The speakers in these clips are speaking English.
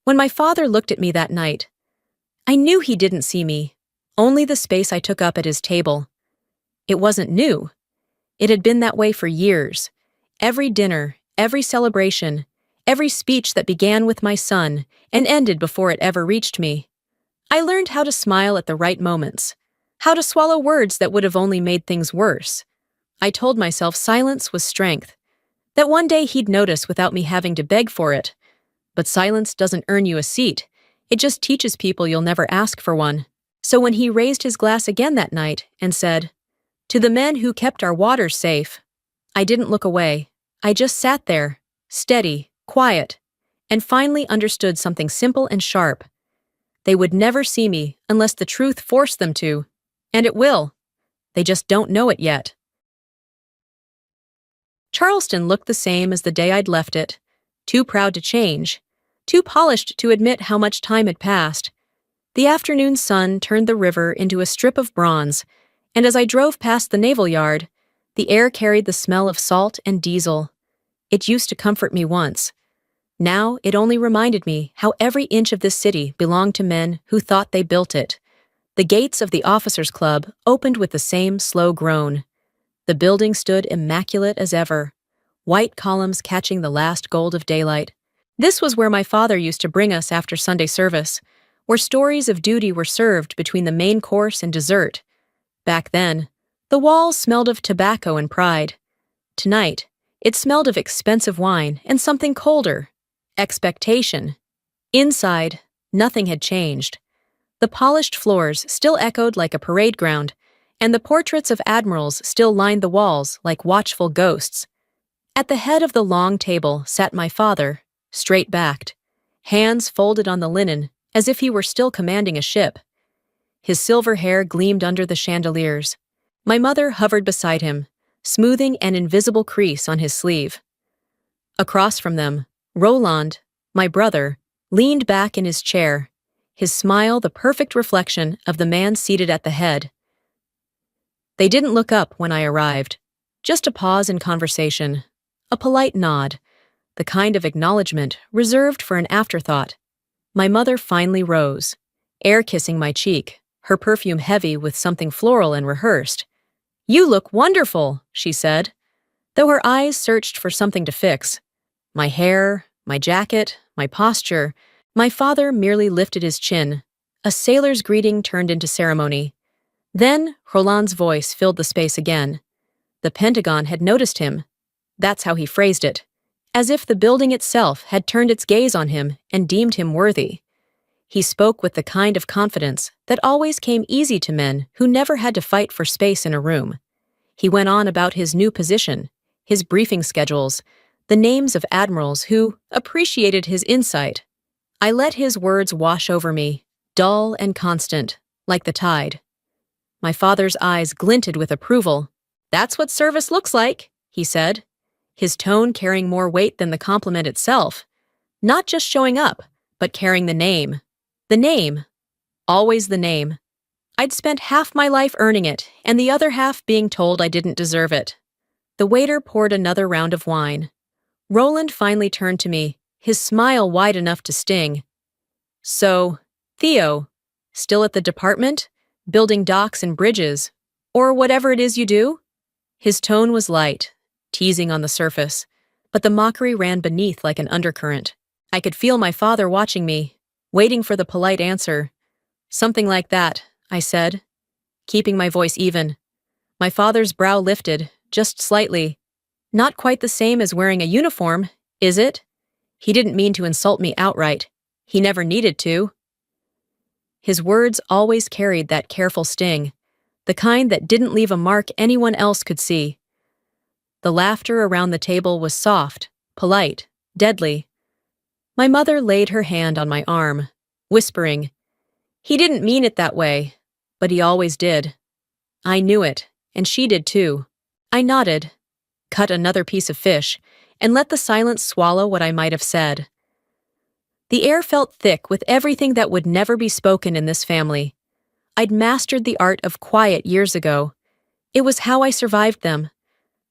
When my father looked at me that night, I knew he didn't see me, only the space I took up at his table. It wasn't new. It had been that way for years. Every dinner, every celebration, every speech that began with my son and ended before it ever reached me. I learned how to smile at the right moments, how to swallow words that would have only made things worse. I told myself silence was strength, that one day he'd notice without me having to beg for it. But silence doesn't earn you a seat. It just teaches people you'll never ask for one. So when he raised his glass again that night and said, "To the men who kept our waters safe," I didn't look away. I just sat there, steady, quiet, and finally understood something simple and sharp. They would never see me unless the truth forced them to. And it will. They just don't know it yet. Charleston looked the same as the day I'd left it, too proud to change, too polished to admit how much time had passed. The afternoon sun turned the river into a strip of bronze, and as I drove past the naval yard, the air carried the smell of salt and diesel. It used to comfort me once. Now it only reminded me how every inch of this city belonged to men who thought they built it. The gates of the Officers' Club opened with the same slow groan. The building stood immaculate as ever, white columns catching the last gold of daylight. This was where my father used to bring us after Sunday service, where stories of duty were served between the main course and dessert. Back then, the walls smelled of tobacco and pride. Tonight, it smelled of expensive wine and something colder, expectation. Inside, nothing had changed. The polished floors still echoed like a parade ground, and the portraits of admirals still lined the walls like watchful ghosts. At the head of the long table sat my father, straight-backed, hands folded on the linen as if he were still commanding a ship. His silver hair gleamed under the chandeliers. My mother hovered beside him, smoothing an invisible crease on his sleeve. Across from them, Roland, my brother, leaned back in his chair, his smile the perfect reflection of the man seated at the head. They didn't look up when I arrived, just a pause in conversation, a polite nod, the kind of acknowledgement reserved for an afterthought. My mother finally rose, air kissing my cheek, her perfume heavy with something floral and rehearsed. "You look wonderful," she said, though her eyes searched for something to fix. My hair, my jacket, my posture. My father merely lifted his chin. A sailor's greeting turned into ceremony. Then Roland's voice filled the space again. The Pentagon had noticed him. That's how he phrased it, as if the building itself had turned its gaze on him and deemed him worthy. He spoke with the kind of confidence that always came easy to men who never had to fight for space in a room. He went on about his new position, his briefing schedules, the names of admirals who appreciated his insight. I let his words wash over me, dull and constant, like the tide. My father's eyes glinted with approval. "That's what service looks like," he said, his tone carrying more weight than the compliment itself. Not just showing up, but carrying the name. The name. Always the name. I'd spent half my life earning it, and the other half being told I didn't deserve it. The waiter poured another round of wine. Roland finally turned to me, his smile wide enough to sting. "So, Theo, still at the department? Building docks and bridges? Or whatever it is you do?" His tone was light, teasing on the surface, but the mockery ran beneath like an undercurrent. I could feel my father watching me, waiting for the polite answer. "Something like that," I said, keeping my voice even. My father's brow lifted, just slightly. "Not quite the same as wearing a uniform, is it?" He didn't mean to insult me outright. He never needed to. His words always carried that careful sting, the kind that didn't leave a mark anyone else could see. The laughter around the table was soft, polite, deadly. My mother laid her hand on my arm, whispering, "He didn't mean it that way, but he always did." I knew it, and she did too. I nodded, cut another piece of fish, and let the silence swallow what I might have said. The air felt thick with everything that would never be spoken in this family. I'd mastered the art of quiet years ago. It was how I survived them.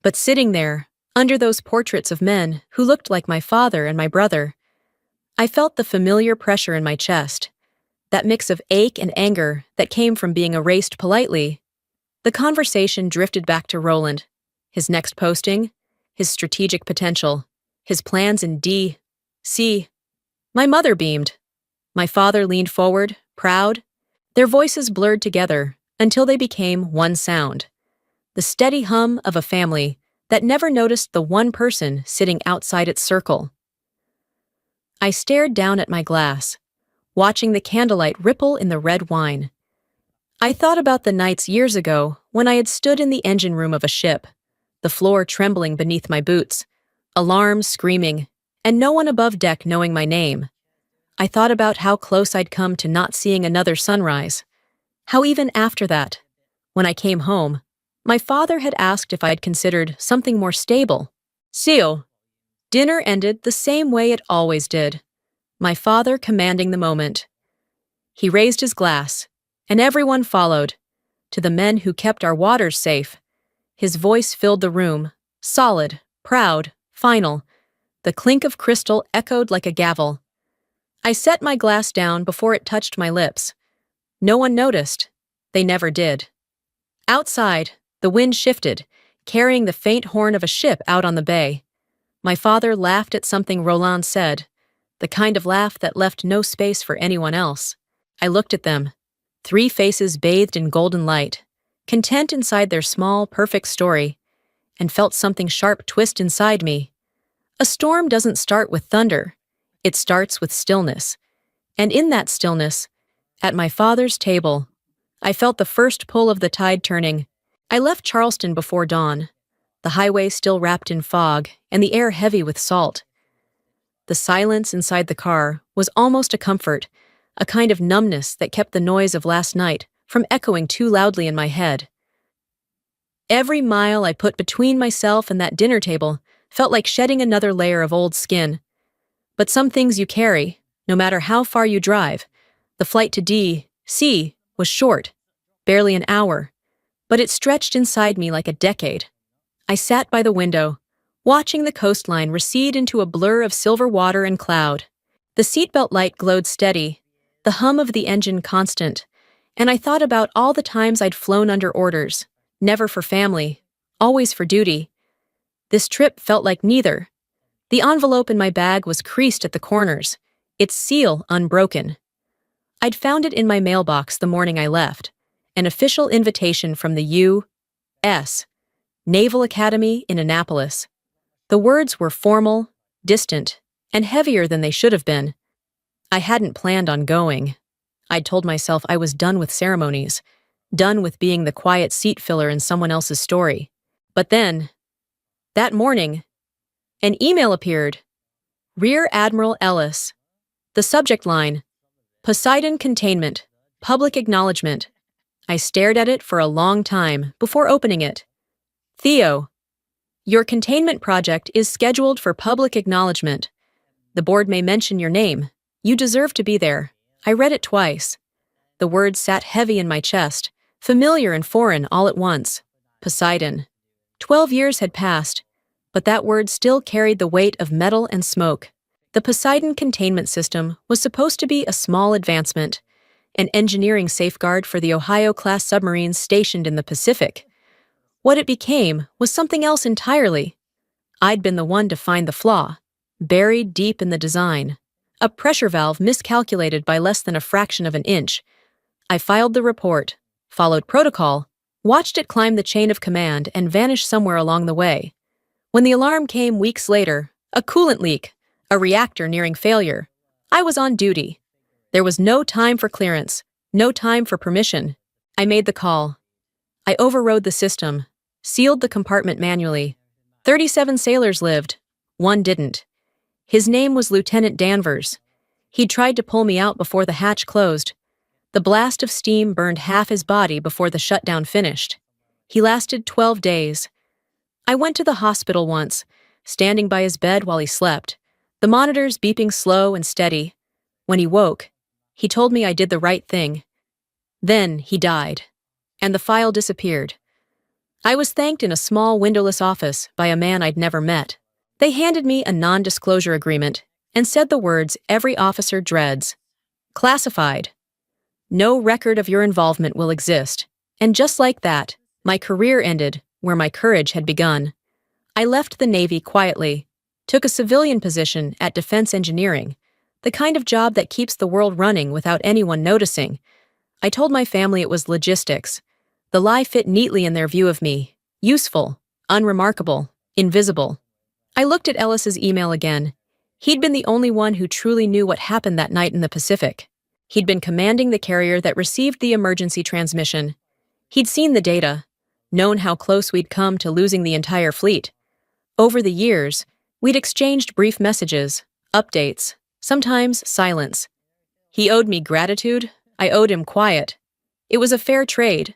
But sitting there, under those portraits of men who looked like my father and my brother, I felt the familiar pressure in my chest, that mix of ache and anger that came from being erased politely. The conversation drifted back to Roland, his next posting, his strategic potential, his plans in D.C. My mother beamed. My father leaned forward, proud. Their voices blurred together until they became one sound, the steady hum of a family that never noticed the one person sitting outside its circle. I stared down at my glass, watching the candlelight ripple in the red wine. I thought about the nights years ago when I had stood in the engine room of a ship, the floor trembling beneath my boots, alarms screaming, and no one above deck knowing my name. I thought about how close I'd come to not seeing another sunrise, how even after that, when I came home, my father had asked if I'd considered something more stable. Seal. Dinner ended the same way it always did, my father commanding the moment. He raised his glass, and everyone followed, to the men who kept our waters safe. His voice filled the room, solid, proud, final. The clink of crystal echoed like a gavel. I set my glass down before it touched my lips. No one noticed. They never did. Outside, the wind shifted, carrying the faint horn of a ship out on the bay. My father laughed at something Roland said, the kind of laugh that left no space for anyone else. I looked at them, three faces bathed in golden light, content inside their small, perfect story, and felt something sharp twist inside me. A storm doesn't start with thunder. It starts with stillness. And in that stillness, at my father's table, I felt the first pull of the tide turning. I left Charleston before dawn, the highway still wrapped in fog and the air heavy with salt. The silence inside the car was almost a comfort, a kind of numbness that kept the noise of last night from echoing too loudly in my head. Every mile I put between myself and that dinner table felt like shedding another layer of old skin. But some things you carry, no matter how far you drive. The flight to D.C. was short, barely an hour, but it stretched inside me like a decade. I sat by the window, watching the coastline recede into a blur of silver water and cloud. The seatbelt light glowed steady, the hum of the engine constant, and I thought about all the times I'd flown under orders, never for family, always for duty. This trip felt like neither. The envelope in my bag was creased at the corners, its seal unbroken. I'd found it in my mailbox the morning I left, an official invitation from the U.S. Naval Academy in Annapolis. The words were formal, distant, and heavier than they should have been. I hadn't planned on going. I'd told myself I was done with ceremonies, done with being the quiet seat filler in someone else's story. But then, that morning, an email appeared. Rear Admiral Ellis. The subject line, Poseidon Containment, Public Acknowledgement. I stared at it for a long time before opening it. Theo, your containment project is scheduled for public acknowledgement. The board may mention your name. You deserve to be there. I read it twice. The words sat heavy in my chest, familiar and foreign all at once. Poseidon. 12 years had passed, but that word still carried the weight of metal and smoke. The Poseidon containment system was supposed to be a small advancement, an engineering safeguard for the Ohio-class submarines stationed in the Pacific. What it became was something else entirely. I'd been the one to find the flaw, buried deep in the design. A pressure valve miscalculated by less than a fraction of an inch. I filed the report, followed protocol, watched it climb the chain of command and vanish somewhere along the way. When the alarm came weeks later, a coolant leak, a reactor nearing failure, I was on duty. There was no time for clearance, no time for permission. I made the call. I overrode the system, sealed the compartment manually. 37 sailors lived. One didn't. His name was Lieutenant Danvers. He'd tried to pull me out before the hatch closed. The blast of steam burned half his body before the shutdown finished. He lasted 12 days. I went to the hospital once, standing by his bed while he slept, the monitors beeping slow and steady. When he woke, he told me I did the right thing. Then he died, and the file disappeared. I was thanked in a small windowless office by a man I'd never met. They handed me a non-disclosure agreement and said the words every officer dreads. Classified. No record of your involvement will exist. And just like that, my career ended where my courage had begun. I left the Navy quietly, took a civilian position at defense engineering, the kind of job that keeps the world running without anyone noticing. I told my family it was logistics. The lie fit neatly in their view of me. Useful, unremarkable, invisible. I looked at Ellis's email again. He'd been the only one who truly knew what happened that night in the Pacific. He'd been commanding the carrier that received the emergency transmission. He'd seen the data, known how close we'd come to losing the entire fleet. Over the years, we'd exchanged brief messages, updates, sometimes silence. He owed me gratitude, I owed him quiet. It was a fair trade.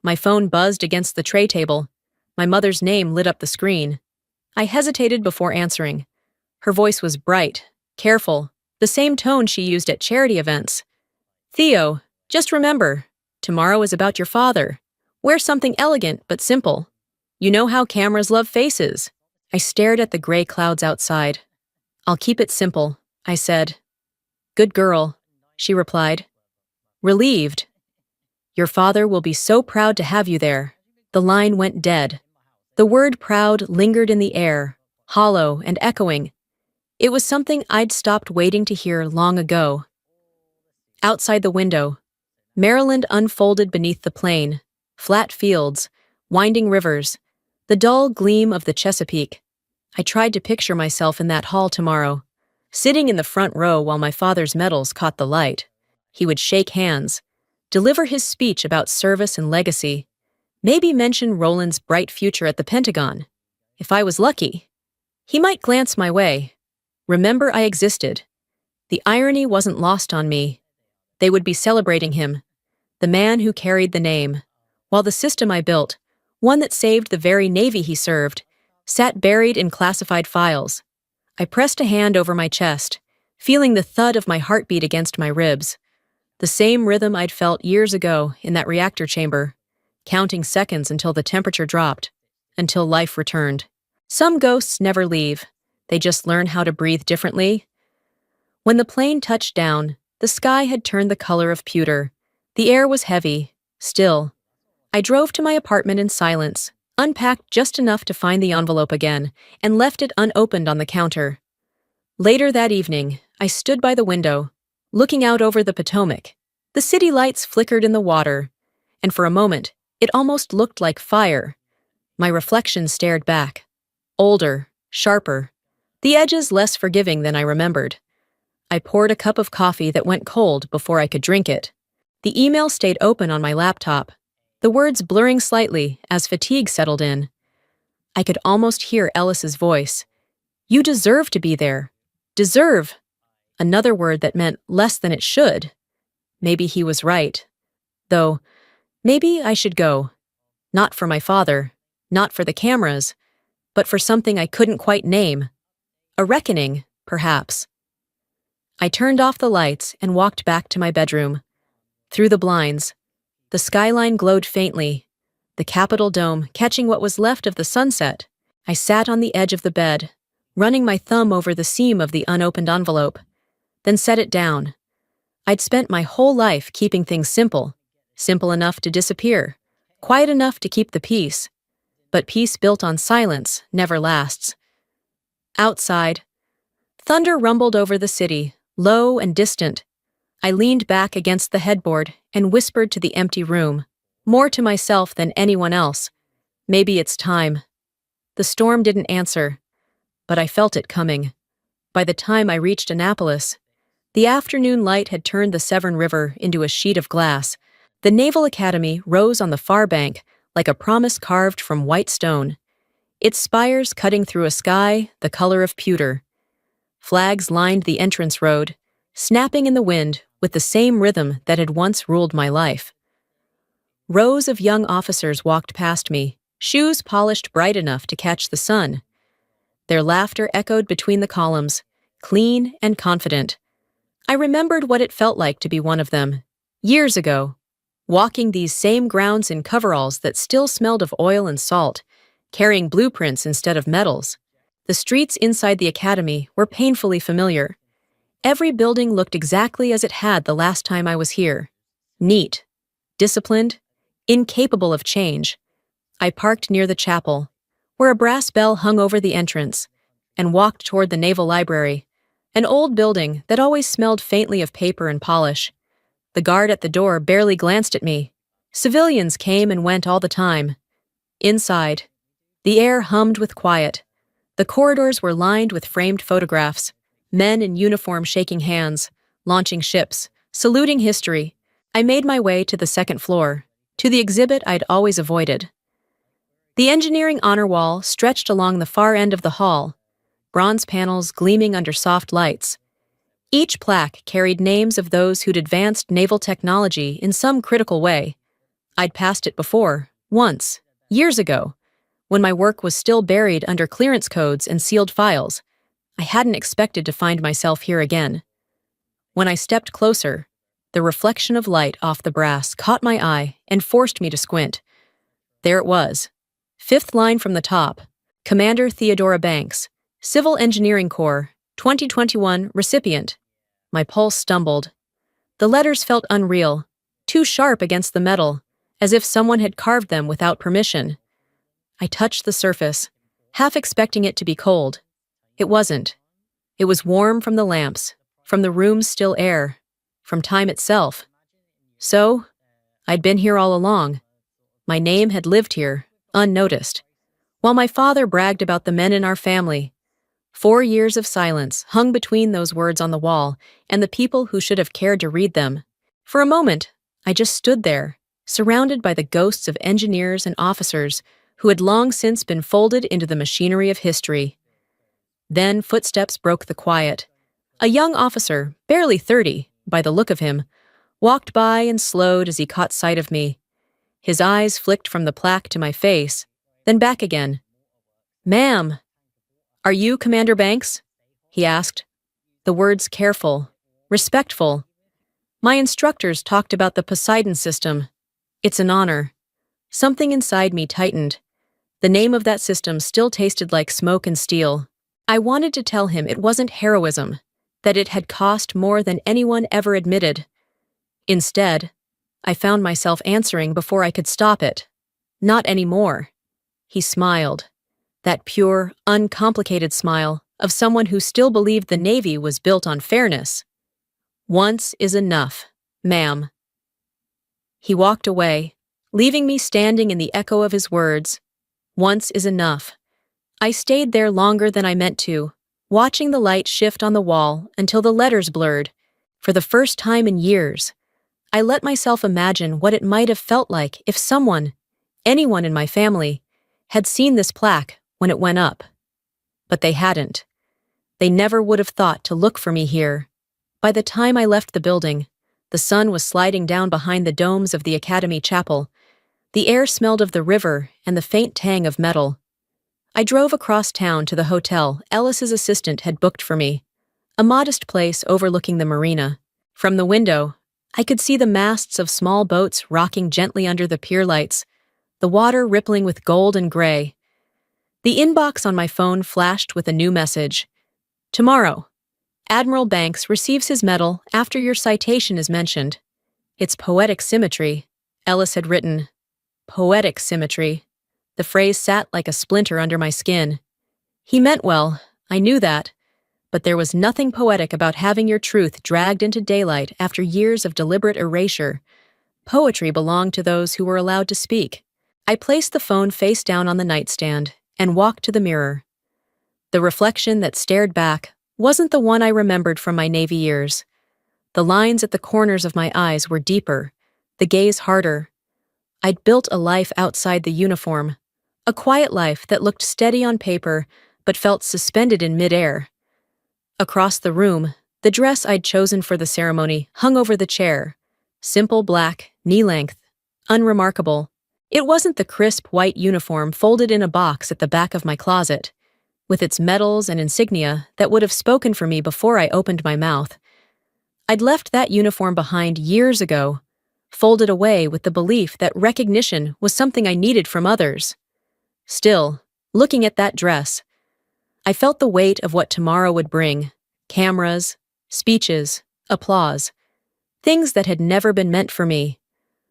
My phone buzzed against the tray table. My mother's name lit up the screen. I hesitated before answering. Her voice was bright, careful, the same tone she used at charity events. Theo, just remember, tomorrow is about your father. Wear something elegant but simple. You know how cameras love faces. I stared at the gray clouds outside. I'll keep it simple, I said. Good girl, she replied. Relieved. Your father will be so proud to have you there. The line went dead. The word proud lingered in the air, hollow and echoing. It was something I'd stopped waiting to hear long ago. Outside the window, Maryland unfolded beneath the plain, flat fields, winding rivers, the dull gleam of the Chesapeake. I tried to picture myself in that hall tomorrow, sitting in the front row while my father's medals caught the light. He would shake hands, deliver his speech about service and legacy, maybe mention Roland's bright future at the Pentagon. If I was lucky, he might glance my way. Remember I existed. The irony wasn't lost on me. They would be celebrating him, the man who carried the name, while the system I built, one that saved the very Navy he served, sat buried in classified files. I pressed a hand over my chest, feeling the thud of my heartbeat against my ribs. The same rhythm I'd felt years ago in that reactor chamber, counting seconds until the temperature dropped, until life returned. Some ghosts never leave. They just learn how to breathe differently. When the plane touched down, the sky had turned the color of pewter. The air was heavy, still. I drove to my apartment in silence, unpacked just enough to find the envelope again, and left it unopened on the counter. Later that evening, I stood by the window, looking out over the Potomac. The city lights flickered in the water, and for a moment, it almost looked like fire. My reflection stared back. Older, sharper, the edges less forgiving than I remembered. I poured a cup of coffee that went cold before I could drink it. The email stayed open on my laptop, the words blurring slightly as fatigue settled in. I could almost hear Ellis's voice. You deserve to be there. Deserve. Another word that meant less than it should. Maybe he was right. Though, maybe I should go. Not for my father, not for the cameras, but for something I couldn't quite name. A reckoning, perhaps. I turned off the lights and walked back to my bedroom. Through the blinds, the skyline glowed faintly, the Capitol dome catching what was left of the sunset. I sat on the edge of the bed, running my thumb over the seam of the unopened envelope, then set it down. I'd spent my whole life keeping things simple, simple enough to disappear, quiet enough to keep the peace. But peace built on silence never lasts. Outside, thunder rumbled over the city, low and distant. I leaned back against the headboard and whispered to the empty room, more to myself than anyone else. Maybe it's time. The storm didn't answer, but I felt it coming. By the time I reached Annapolis, the afternoon light had turned the Severn River into a sheet of glass. The Naval Academy rose on the far bank like a promise carved from white stone, its spires cutting through a sky the color of pewter. Flags lined the entrance road, snapping in the wind with the same rhythm that had once ruled my life. Rows of young officers walked past me, shoes polished bright enough to catch the sun. Their laughter echoed between the columns, clean and confident. I remembered what it felt like to be one of them, years ago, walking these same grounds in coveralls that still smelled of oil and salt, carrying blueprints instead of medals. The streets inside the academy were painfully familiar. Every building looked exactly as it had the last time I was here. Neat, disciplined, incapable of change. I parked near the chapel, where a brass bell hung over the entrance, and walked toward the Naval Library, an old building that always smelled faintly of paper and polish. The guard at the door barely glanced at me. Civilians came and went all the time. Inside, the air hummed with quiet. The corridors were lined with framed photographs, men in uniform shaking hands, launching ships, saluting history. I made my way to the second floor, to the exhibit I'd always avoided. The engineering honor wall stretched along the far end of the hall, bronze panels gleaming under soft lights. Each plaque carried names of those who'd advanced naval technology in some critical way. I'd passed it before, once, years ago, when my work was still buried under clearance codes and sealed files. I hadn't expected to find myself here again. When I stepped closer, the reflection of light off the brass caught my eye and forced me to squint. There it was. Fifth line from the top. Commander Theodora Banks, Civil Engineering Corps, 2021 recipient. My pulse stumbled. The letters felt unreal, too sharp against the metal, as if someone had carved them without permission. I touched the surface, half expecting it to be cold. It wasn't. It was warm from the lamps, from the room's still air, from time itself. So, I'd been here all along. My name had lived here, unnoticed, while my father bragged about the men in our family. 4 years of silence hung between those words on the wall and the people who should have cared to read them. For a moment, I just stood there, surrounded by the ghosts of engineers and officers who had long since been folded into the machinery of history. Then footsteps broke the quiet. A young officer, barely 30, by the look of him, walked by and slowed as he caught sight of me. His eyes flicked from the plaque to my face, then back again. "Ma'am, are you Commander Banks?" he asked. The words careful, respectful. My instructors talked about the Poseidon system. It's an honor. Something inside me tightened. The name of that system still tasted like smoke and steel. I wanted to tell him it wasn't heroism, that it had cost more than anyone ever admitted. Instead, I found myself answering before I could stop it. Not anymore. He smiled. That pure, uncomplicated smile of someone who still believed the Navy was built on fairness. "Once is enough, ma'am." He walked away, leaving me standing in the echo of his words. Once is enough. I stayed there longer than I meant to, watching the light shift on the wall until the letters blurred. For the first time in years, I let myself imagine what it might have felt like if someone, anyone in my family, had seen this plaque when it went up. But they hadn't. They never would have thought to look for me here. By the time I left the building, the sun was sliding down behind the domes of the Academy Chapel. The air smelled of the river and the faint tang of metal. I drove across town to the hotel Ellis's assistant had booked for me, a modest place overlooking the marina. From the window, I could see the masts of small boats rocking gently under the pier lights, the water rippling with gold and gray. The inbox on my phone flashed with a new message. "Tomorrow, Admiral Banks receives his medal after your citation is mentioned." It's poetic symmetry, Ellis had written. Poetic symmetry. The phrase sat like a splinter under my skin. He meant well, I knew that, but there was nothing poetic about having your truth dragged into daylight after years of deliberate erasure. Poetry belonged to those who were allowed to speak. I placed the phone face down on the nightstand and walked to the mirror. The reflection that stared back wasn't the one I remembered from my Navy years. The lines at the corners of my eyes were deeper, the gaze harder. I'd built a life outside the uniform, a quiet life that looked steady on paper but felt suspended in midair. Across the room, the dress I'd chosen for the ceremony hung over the chair. Simple black, knee-length, unremarkable. It wasn't the crisp white uniform folded in a box at the back of my closet, with its medals and insignia that would have spoken for me before I opened my mouth. I'd left that uniform behind years ago, folded away with the belief that recognition was something I needed from others. Still, looking at that dress, I felt the weight of what tomorrow would bring. Cameras, Speeches, applause, things that had never been meant for me.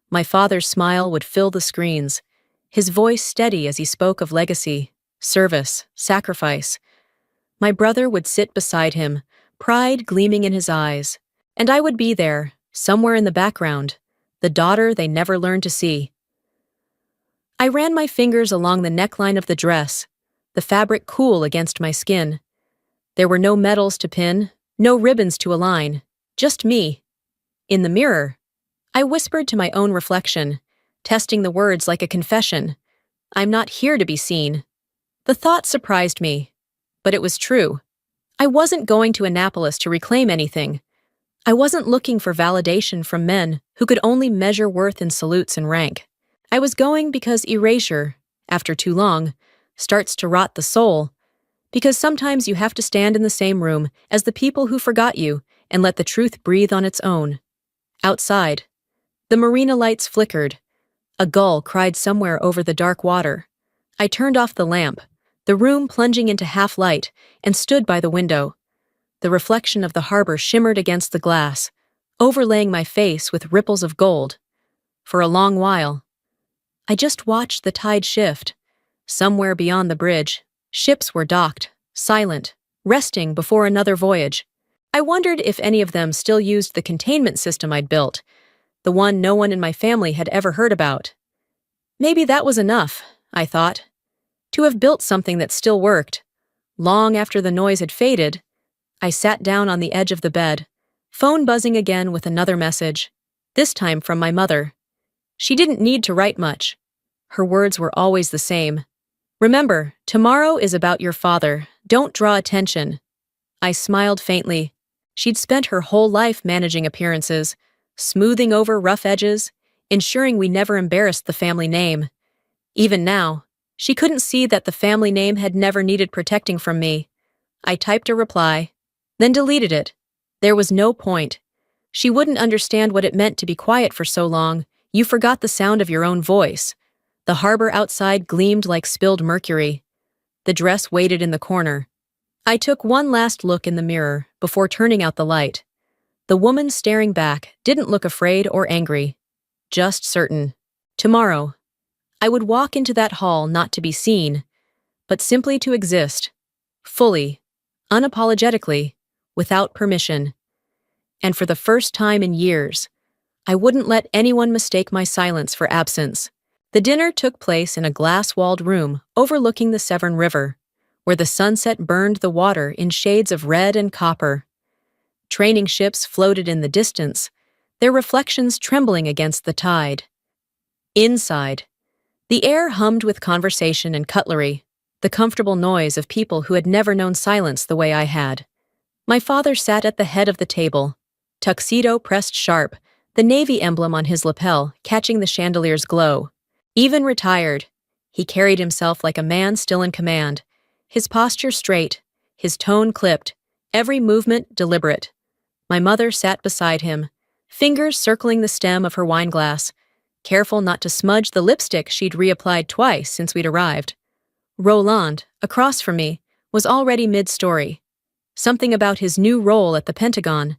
My father's smile would fill the screens, his voice steady as he spoke of legacy, service, sacrifice. My brother would sit beside him, pride gleaming in his eyes, and I would be there, somewhere in the background, the daughter they never learned to see. I ran my fingers along the neckline of the dress, the fabric cool against my skin. There were no medals to pin, no ribbons to align, just me. In the mirror, I whispered to my own reflection, testing the words like a confession. I'm not here to be seen. The thought surprised me, but it was true. I wasn't going to Annapolis to reclaim anything. I wasn't looking for validation from men who could only measure worth in salutes and rank. I was going because erasure, after too long, starts to rot the soul, because sometimes you have to stand in the same room as the people who forgot you and let the truth breathe on its own. Outside, the marina lights flickered. A gull cried somewhere over the dark water. I turned off the lamp, the room plunging into half-light, and stood by the window. The reflection of the harbor shimmered against the glass, overlaying my face with ripples of gold. For a long while, I just watched the tide shift. Somewhere beyond the bridge, ships were docked, silent, resting before another voyage. I wondered if any of them still used the containment system I'd built, the one no one in my family had ever heard about. Maybe that was enough, I thought, to have built something that still worked. Long after the noise had faded, I sat down on the edge of the bed, phone buzzing again with another message, this time from my mother. She didn't need to write much. Her words were always the same. Remember, tomorrow is about your father. Don't draw attention. I smiled faintly. She'd spent her whole life managing appearances, smoothing over rough edges, ensuring we never embarrassed the family name. Even now, she couldn't see that the family name had never needed protecting from me. I typed a reply, then deleted it. There was no point. She wouldn't understand what it meant to be quiet for so long. You forgot the sound of your own voice. The harbor outside gleamed like spilled mercury. The dress waited in the corner. I took one last look in the mirror before turning out the light. The woman staring back didn't look afraid or angry, just certain. Tomorrow, I would walk into that hall not to be seen, but simply to exist, fully, unapologetically, without permission. And for the first time in years, I wouldn't let anyone mistake my silence for absence. The dinner took place in a glass-walled room overlooking the Severn River, where the sunset burned the water in shades of red and copper. Training ships floated in the distance, their reflections trembling against the tide. Inside, the air hummed with conversation and cutlery, the comfortable noise of people who had never known silence the way I had. My father sat at the head of the table, tuxedo pressed sharp, the Navy emblem on his lapel catching the chandelier's glow. Even retired, he carried himself like a man still in command, his posture straight, his tone clipped, every movement deliberate. My mother sat beside him, fingers circling the stem of her wineglass, careful not to smudge the lipstick she'd reapplied twice since we'd arrived. Roland, across from me, was already mid-story. Something about his new role at the Pentagon.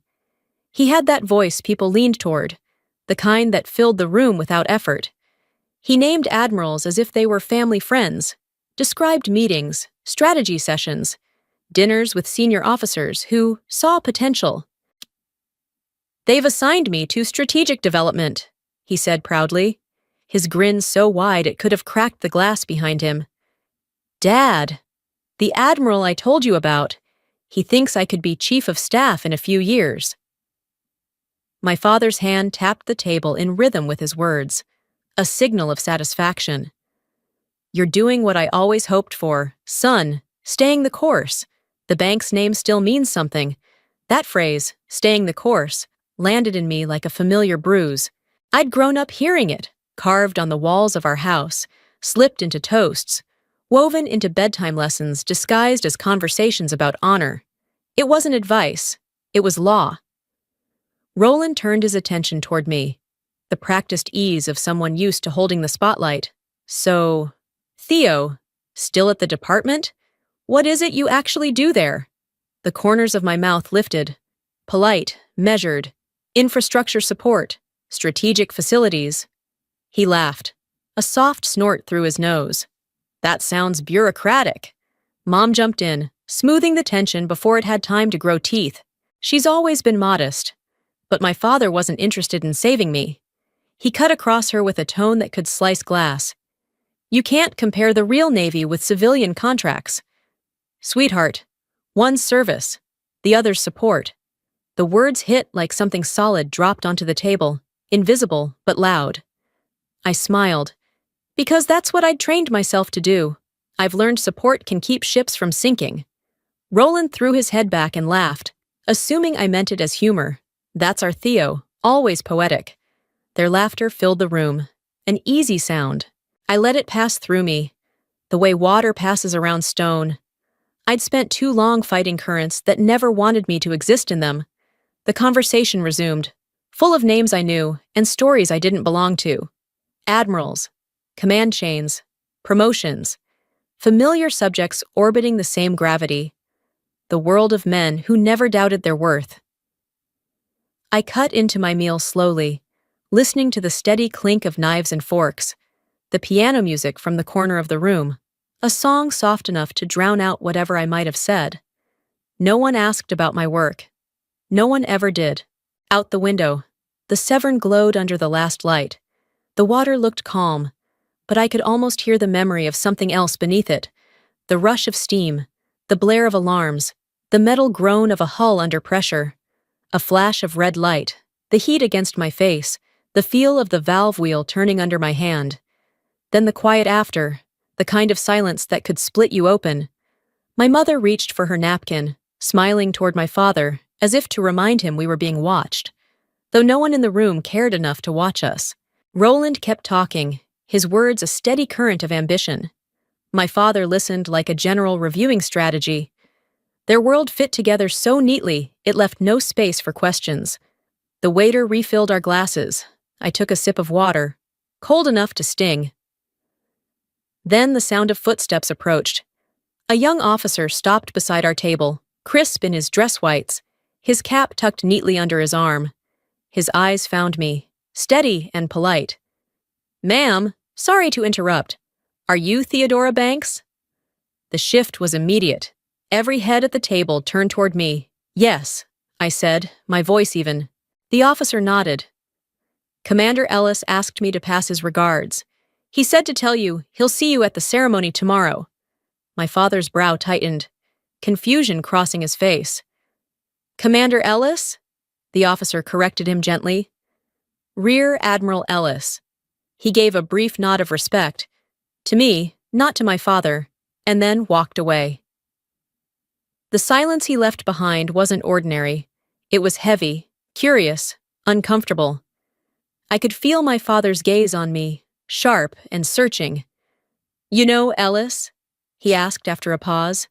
He had that voice people leaned toward, the kind that filled the room without effort. He named admirals as if they were family friends, described meetings, strategy sessions, dinners with senior officers who saw potential. "They've assigned me to strategic development," he said proudly, his grin so wide it could have cracked the glass behind him. "Dad, the admiral I told you about, he thinks I could be chief of staff in a few years." My father's hand tapped the table in rhythm with his words, a signal of satisfaction. "You're doing what I always hoped for, son, staying the course. The bank's name still means something." That phrase, staying the course, landed in me like a familiar bruise. I'd grown up hearing it, carved on the walls of our house, slipped into toasts, woven into bedtime lessons disguised as conversations about honor. It wasn't advice, it was law. Roland turned his attention toward me, the practiced ease of someone used to holding the spotlight. "So, Theo, still at the department? What is it you actually do there?" The corners of my mouth lifted. polite, measured, infrastructure support, strategic facilities. He laughed, a soft snort through his nose. That sounds bureaucratic. Mom jumped in, smoothing the tension before it had time to grow teeth. She's always been modest. But my father wasn't interested in saving me. He cut across her with a tone that could slice glass. You can't compare the real Navy with civilian contracts. Sweetheart, one's service, the other's support. The words hit like something solid dropped onto the table, invisible but loud. I smiled. Because that's what I'd trained myself to do. I've learned support can keep ships from sinking. Roland threw his head back and laughed, assuming I meant it as humor. That's our Theo, always poetic. Their laughter filled the room. An easy sound. I let it pass through me, the way water passes around stone. I'd spent too long fighting currents that never wanted me to exist in them. The conversation resumed, full of names I knew and stories I didn't belong to. Admirals, command chains, promotions, familiar subjects orbiting the same gravity. The world of men who never doubted their worth. I cut into my meal slowly, listening to the steady clink of knives and forks, the piano music from the corner of the room, a song soft enough to drown out whatever I might have said. No one asked about my work. No one ever did. Out the window, the Severn glowed under the last light. The water looked calm, but I could almost hear the memory of something else beneath it. The rush of steam, the blare of alarms, the metal groan of a hull under pressure. A flash of red light, the heat against my face, the feel of the valve wheel turning under my hand. Then the quiet after, the kind of silence that could split you open. My mother reached for her napkin, smiling toward my father, as if to remind him we were being watched, though no one in the room cared enough to watch us. Roland kept talking, his words a steady current of ambition. My father listened like a general reviewing strategy. Their world fit together so neatly, it left no space for questions. The waiter refilled our glasses. I took a sip of water, cold enough to sting. Then the sound of footsteps approached. A young officer stopped beside our table, crisp in his dress whites, his cap tucked neatly under his arm. His eyes found me, steady and polite. Ma'am, sorry to interrupt. Are you Theodora Banks? The shift was immediate. Every head at the table turned toward me. Yes, I said, my voice even. The officer nodded. Commander Ellis asked me to pass his regards. He said to tell you he'll see you at the ceremony tomorrow. My father's brow tightened, confusion crossing his face. Commander Ellis? The officer corrected him gently. Rear Admiral Ellis. He gave a brief nod of respect. To me, not to my father, and then walked away. The silence he left behind wasn't ordinary. It was heavy, curious, uncomfortable. I could feel my father's gaze on me, sharp and searching. You know Ellis? He asked after a pause.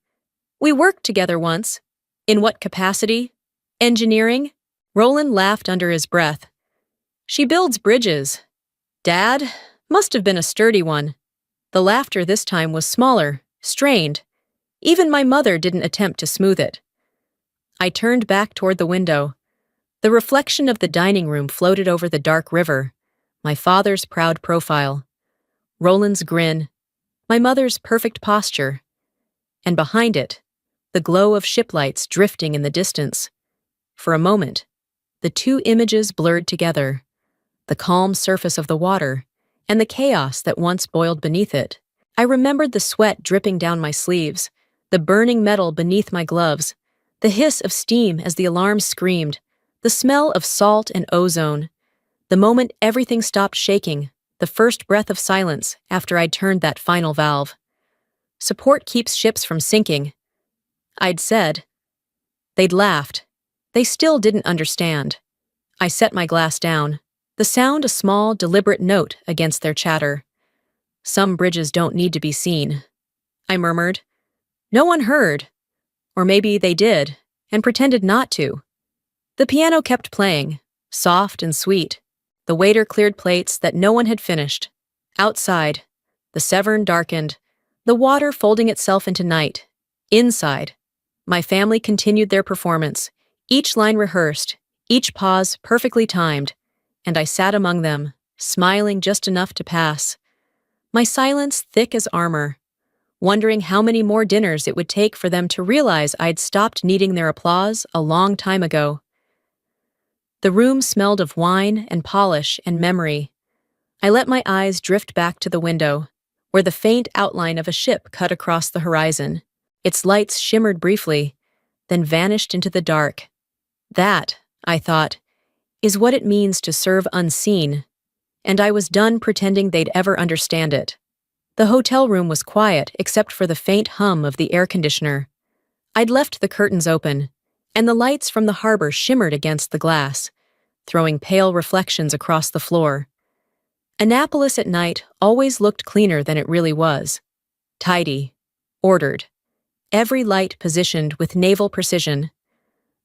We worked together once. In what capacity? Engineering? Roland laughed under his breath. She builds bridges. Dad? Must have been a sturdy one. The laughter this time was smaller, strained. Even my mother didn't attempt to smooth it. I turned back toward the window. The reflection of the dining room floated over the dark river, my father's proud profile, Roland's grin, my mother's perfect posture, and behind it, the glow of ship lights drifting in the distance. For a moment, the two images blurred together, the calm surface of the water and the chaos that once boiled beneath it. I remembered the sweat dripping down my sleeves, the burning metal beneath my gloves, the hiss of steam as the alarm screamed, the smell of salt and ozone. The moment everything stopped shaking, the first breath of silence after I'd turned that final valve. Support keeps ships from sinking, I'd said. They'd laughed. They still didn't understand. I set my glass down, the sound a small, deliberate note against their chatter. Some bridges don't need to be seen, I murmured. No one heard. Or maybe they did, and pretended not to. The piano kept playing, soft and sweet. The waiter cleared plates that no one had finished. Outside, the Severn darkened, the water folding itself into night. Inside, my family continued their performance, Each line rehearsed, each pause perfectly timed, and I sat among them, smiling just enough to pass. My silence thick as armor, wondering how many more dinners it would take for them to realize I'd stopped needing their applause a long time ago. The room smelled of wine and polish and memory. I let my eyes drift back to the window, where the faint outline of a ship cut across the horizon. Its lights shimmered briefly, then vanished into the dark. That, I thought, is what it means to serve unseen, and I was done pretending they'd ever understand it. The hotel room was quiet except for the faint hum of the air conditioner. I'd left the curtains open, and the lights from the harbor shimmered against the glass, throwing pale reflections across the floor. Annapolis at night always looked cleaner than it really was. Tidy, ordered, every light positioned with naval precision.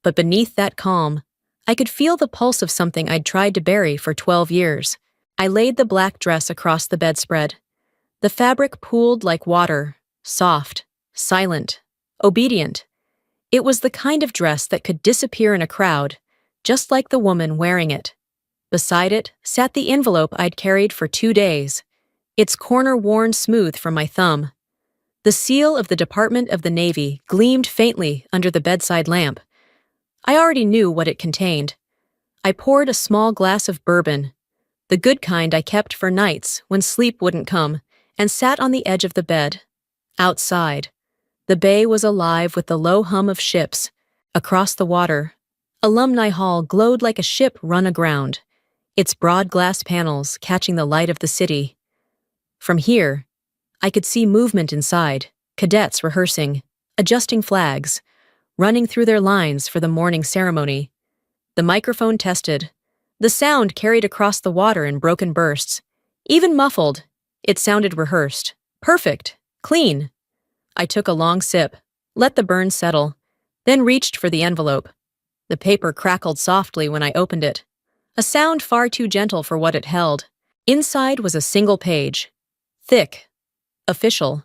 But beneath that calm, I could feel the pulse of something I'd tried to bury for 12 years. I laid the black dress across the bedspread. The fabric pooled like water, soft, silent, obedient. It was the kind of dress that could disappear in a crowd, just like the woman wearing it. Beside it sat the envelope I'd carried for 2 days, its corner worn smooth from my thumb. The seal of the Department of the Navy gleamed faintly under the bedside lamp. I already knew what it contained. I poured a small glass of bourbon, the good kind I kept for nights when sleep wouldn't come, and sat on the edge of the bed. Outside, the bay was alive with the low hum of ships. Across the water, Alumni Hall glowed like a ship run aground, its broad glass panels catching the light of the city. From here, I could see movement inside, cadets rehearsing, adjusting flags, running through their lines for the morning ceremony. The microphone tested. The sound carried across the water in broken bursts. Even muffled, it sounded rehearsed. Perfect. Clean. I took a long sip, let the burn settle, then reached for the envelope. The paper crackled softly when I opened it, a sound far too gentle for what it held. Inside was a single page. Thick. Official.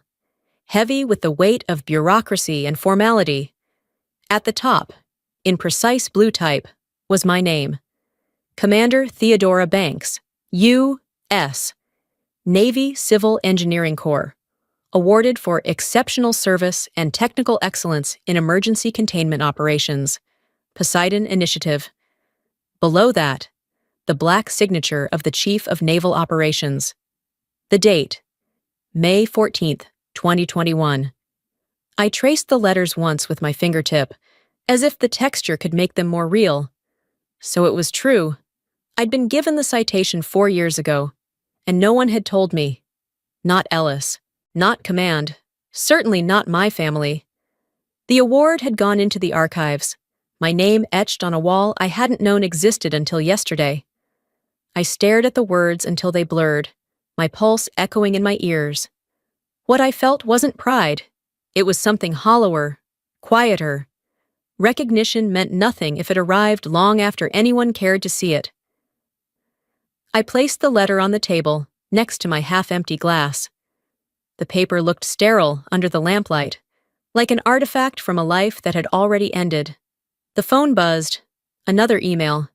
Heavy with the weight of bureaucracy and formality. At the top, in precise blue type, was my name. Commander Theodora Banks, U.S. Navy Civil Engineering Corps. Awarded for exceptional service and technical excellence in emergency containment operations. Poseidon Initiative. Below that, the black signature of the Chief of Naval Operations. The date, May 14th, 2021. I traced the letters once with my fingertip, as if the texture could make them more real. So it was true. I'd been given the citation 4 years ago, and no one had told me. Not Ellis, not Command, certainly not my family. The award had gone into the archives, my name etched on a wall I hadn't known existed until yesterday. I stared at the words until they blurred, my pulse echoing in my ears. What I felt wasn't pride. It was something hollower, quieter. Recognition meant nothing if it arrived long after anyone cared to see it. I placed the letter on the table, next to my half-empty glass. The paper looked sterile under the lamplight, like an artifact from a life that had already ended. The phone buzzed. Another email.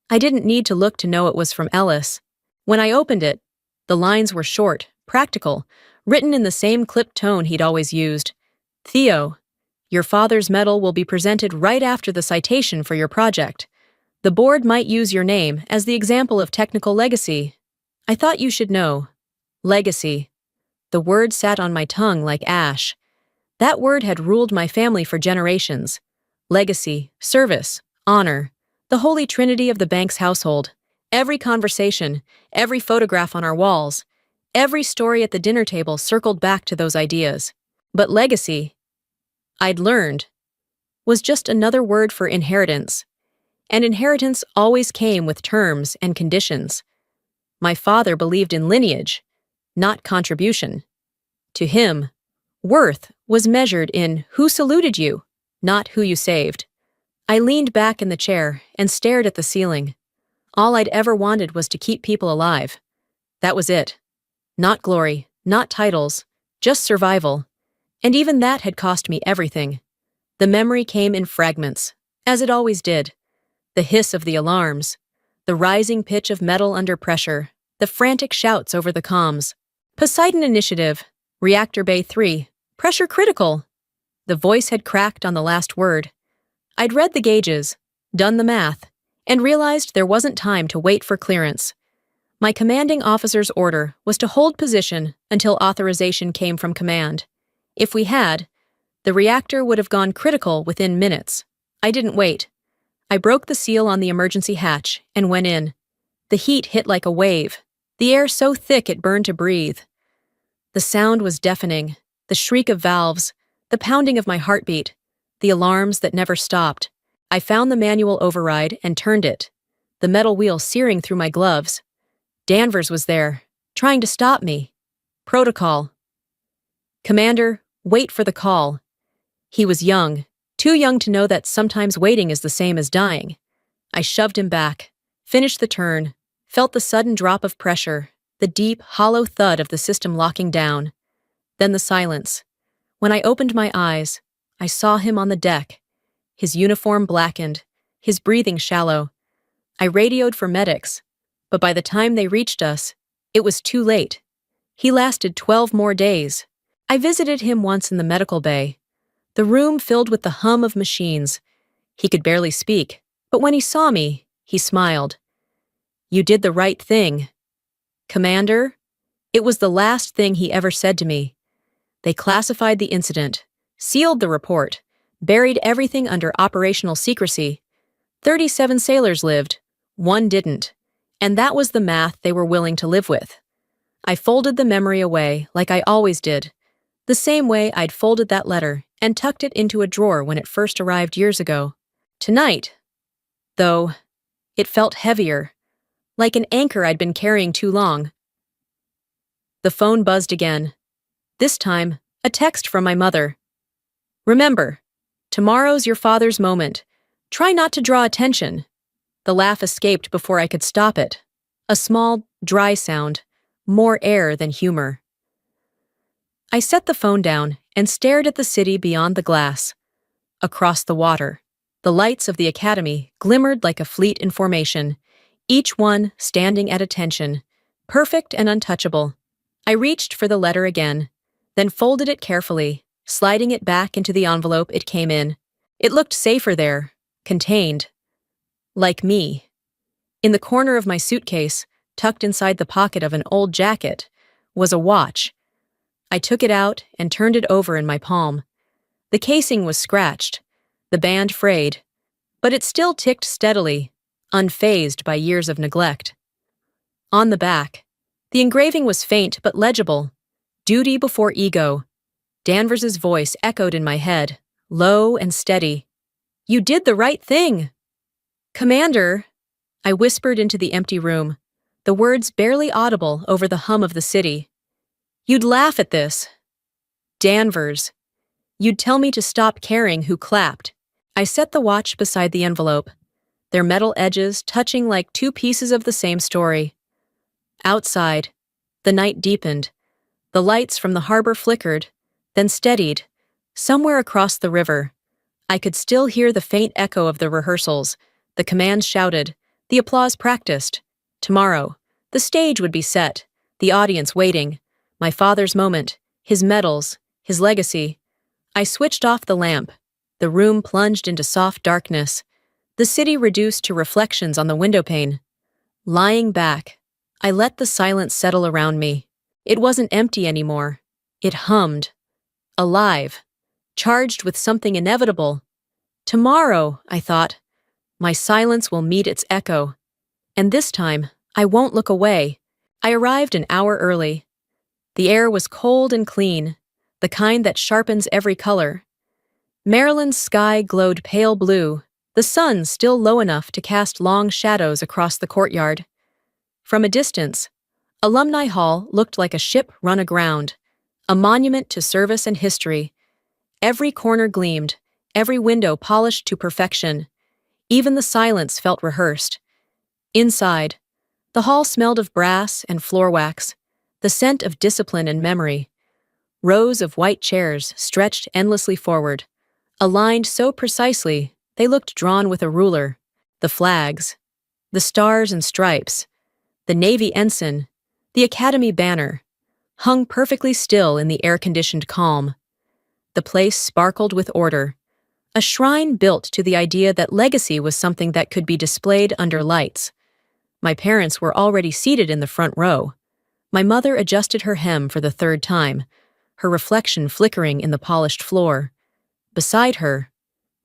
I didn't need to look to know it was from Ellis. When I opened it, the lines were short, practical, written in the same clipped tone he'd always used. Theo, your father's medal will be presented right after the citation for your project. The board might use your name as the example of technical legacy. I thought you should know. Legacy. The word sat on my tongue like ash. That word had ruled my family for generations. Legacy, service, honor, the holy trinity of the Banks household. Every conversation, every photograph on our walls, every story at the dinner table circled back to those ideas. But legacy, I'd learned, was just another word for inheritance. And inheritance always came with terms and conditions. My father believed in lineage, not contribution. To him, worth was measured in who saluted you, not who you saved. I leaned back in the chair and stared at the ceiling. All I'd ever wanted was to keep people alive. That was it. Not glory, not titles, just survival. And even that had cost me everything. The memory came in fragments, As it always did. The hiss of the alarms, the rising pitch of metal under pressure, the frantic shouts over the comms. Poseidon Initiative, Reactor Bay 3, pressure critical. The voice had cracked on the last word. I'd read the gauges, done the math, and realized there wasn't time to wait for clearance. My commanding officer's order was to hold position until authorization came from command. If we had, the reactor would have gone critical within minutes. I didn't wait. I broke the seal on the emergency hatch and went in. The heat hit like a wave, the air so thick it burned to breathe. The sound was deafening, the shriek of valves, the pounding of my heartbeat, the alarms that never stopped. I found the manual override and turned it, the metal wheel searing through my gloves. Danvers was there, trying to stop me. Protocol. Commander, wait for the call. He was young, too young to know that sometimes waiting is the same as dying. I shoved him back, finished the turn, felt the sudden drop of pressure, the deep, hollow thud of the system locking down. Then the silence. When I opened my eyes, I saw him on the deck, his uniform blackened, his breathing shallow. I radioed for medics, but by the time they reached us, it was too late. He lasted 12 more days. I visited him once in the medical bay, the room filled with the hum of machines. He could barely speak, but when he saw me, he smiled. You did the right thing. Commander? It was the last thing he ever said to me. They classified the incident, sealed the report, buried everything under operational secrecy. 37 sailors lived, 1 didn't, and that was the math they were willing to live with. I folded the memory away like I always did, the same way I'd folded that letter and tucked it into a drawer when it first arrived years ago. Tonight, though, it felt heavier, like an anchor I'd been carrying too long. The phone buzzed again. This time, a text from my mother. Remember, tomorrow's your father's moment. Try not to draw attention. The laugh escaped before I could stop it. A small, dry sound, more air than humor. I set the phone down and stared at the city beyond the glass. Across the water, the lights of the academy glimmered like a fleet in formation, each one standing at attention, perfect and untouchable. I reached for the letter again, then folded it carefully, sliding it back into the envelope it came in. It looked safer there, contained. Like me. In the corner of my suitcase, tucked inside the pocket of an old jacket, was a watch. I took it out and turned it over in my palm. The casing was scratched, the band frayed, but it still ticked steadily, unfazed by years of neglect. On the back, the engraving was faint but legible. Duty before ego. Danvers's voice echoed in my head, low and steady. You did the right thing. Commander, I whispered into the empty room, the words barely audible over the hum of the city. You'd laugh at this. Danvers. You'd tell me to stop caring who clapped. I set the watch beside the envelope, their metal edges touching like 2 pieces of the same story. Outside, the night deepened. The lights from the harbor flickered, then steadied. Somewhere across the river, I could still hear the faint echo of the rehearsals, the commands shouted, the applause practiced. Tomorrow, the stage would be set, the audience waiting, my father's moment, his medals, his legacy. I switched off the lamp. The room plunged into soft darkness, the city reduced to reflections on the windowpane. Lying back, I let the silence settle around me. It wasn't empty anymore. It hummed. Alive. Charged with something inevitable. Tomorrow, I thought, my silence will meet its echo. And this time, I won't look away. I arrived an hour early. The air was cold and clean, the kind that sharpens every color. Maryland's sky glowed pale blue, the sun still low enough to cast long shadows across the courtyard. From a distance, Alumni Hall looked like a ship run aground, a monument to service and history. Every corner gleamed, every window polished to perfection. Even the silence felt rehearsed. Inside, the hall smelled of brass and floor wax, the scent of discipline and memory. Rows of white chairs stretched endlessly forward, aligned so precisely They looked drawn with a ruler. The flags, the stars and stripes, the Navy ensign, the Academy banner, hung perfectly still in the air-conditioned calm. The place sparkled with order, a shrine built to the idea that legacy was something that could be displayed under lights. My parents were already seated in the front row. My mother adjusted her hem for the third time, her reflection flickering in the polished floor. Beside her,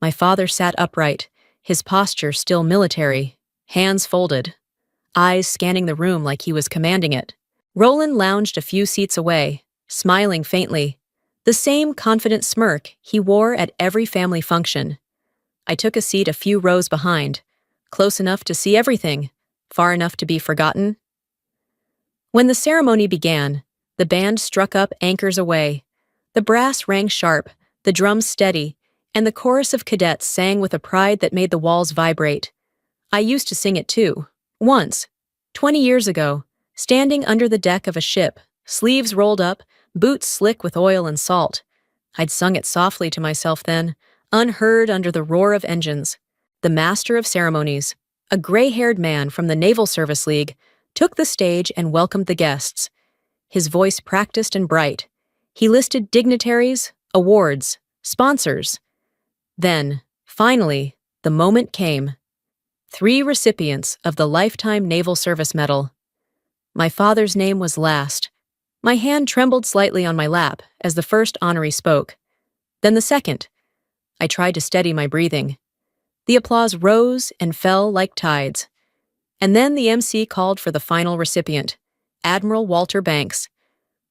my father sat upright, his posture still military, hands folded, eyes scanning the room like he was commanding it. Roland lounged a few seats away, smiling faintly, the same confident smirk he wore at every family function. I took a seat a few rows behind, close enough to see everything, far enough to be forgotten. When the ceremony began, the band struck up Anchors Away. The brass rang sharp, the drums steady, and the chorus of cadets sang with a pride that made the walls vibrate. I used to sing it too. Once, 20 years ago, standing under the deck of a ship, sleeves rolled up, boots slick with oil and salt. I'd sung it softly to myself then, unheard under the roar of engines. The master of ceremonies, a gray-haired man from the Naval Service League, took the stage and welcomed the guests. His voice practiced and bright. He listed dignitaries, awards, sponsors. Then, finally, the moment came. 3 recipients of the Lifetime Naval Service Medal. My father's name was last. My hand trembled slightly on my lap as the first honoree spoke. Then the second. I tried to steady my breathing. The applause rose and fell like tides. And then the MC called for the final recipient, Admiral Walter Banks.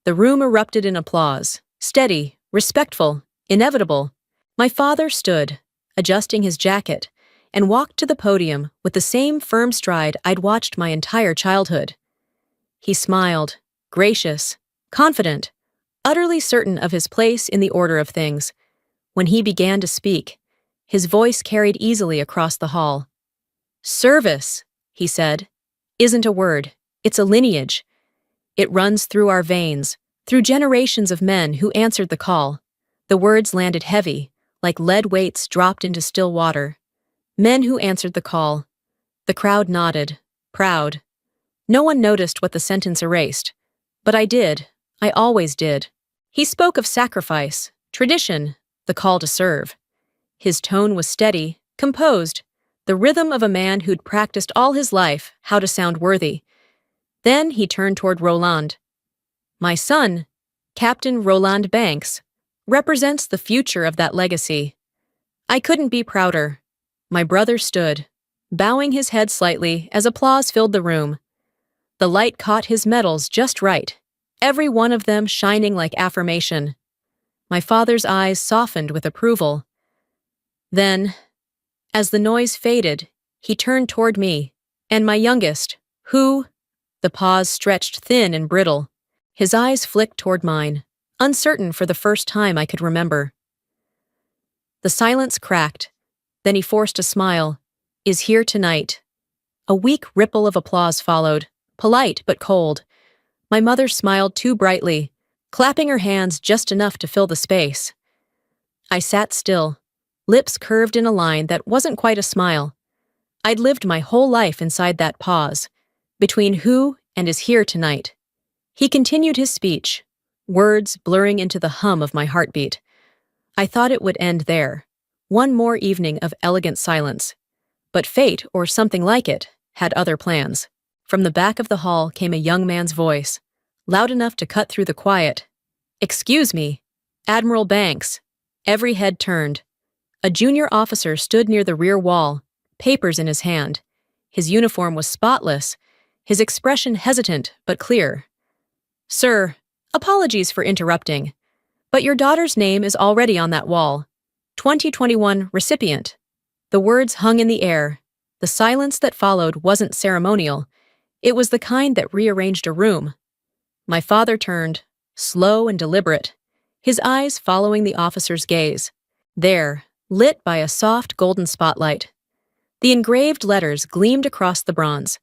The room erupted in applause, steady, respectful, inevitable. My father stood, adjusting his jacket, and walked to the podium with the same firm stride I'd watched my entire childhood. He smiled, gracious, confident, utterly certain of his place in the order of things. When he began to speak, his voice carried easily across the hall. "Service," he said, "isn't a word, it's a lineage. It runs through our veins, through generations of men who answered the call." The words landed heavy, like lead weights dropped into still water. Men who answered the call. The crowd nodded, proud. No one noticed what the sentence erased. But I did. I always did. He spoke of sacrifice, tradition, the call to serve. His tone was steady, composed, the rhythm of a man who'd practiced all his life how to sound worthy. Then he turned toward Roland. "My son, Captain Roland Banks, represents the future of that legacy." I couldn't be prouder. My brother stood, bowing his head slightly as applause filled the room. The light caught his medals just right, every one of them shining like affirmation. My father's eyes softened with approval. Then, as the noise faded, he turned toward me, and my youngest, who— the pause stretched thin and brittle. His eyes flicked toward mine, uncertain for the first time I could remember. The silence cracked. Then he forced a smile. "Is here tonight." A weak ripple of applause followed, polite but cold. My mother smiled too brightly, clapping her hands just enough to fill the space. I sat still, lips curved in a line that wasn't quite a smile. I'd lived my whole life inside that pause, between who and is here tonight. He continued his speech, words blurring into the hum of my heartbeat. I thought it would end there. One more evening of elegant silence. But fate, or something like it, had other plans. From the back of the hall came a young man's voice, loud enough to cut through the quiet. "Excuse me, Admiral Banks." Every head turned. A junior officer stood near the rear wall, papers in his hand. His uniform was spotless, his expression hesitant but clear. "Sir, apologies for interrupting, but your daughter's name is already on that wall. 2021 recipient." The words hung in the air. The silence that followed wasn't ceremonial. It was the kind that rearranged a room. My father turned, slow and deliberate, his eyes following the officer's gaze. There, lit by a soft golden spotlight. The engraved letters gleamed across the bronze.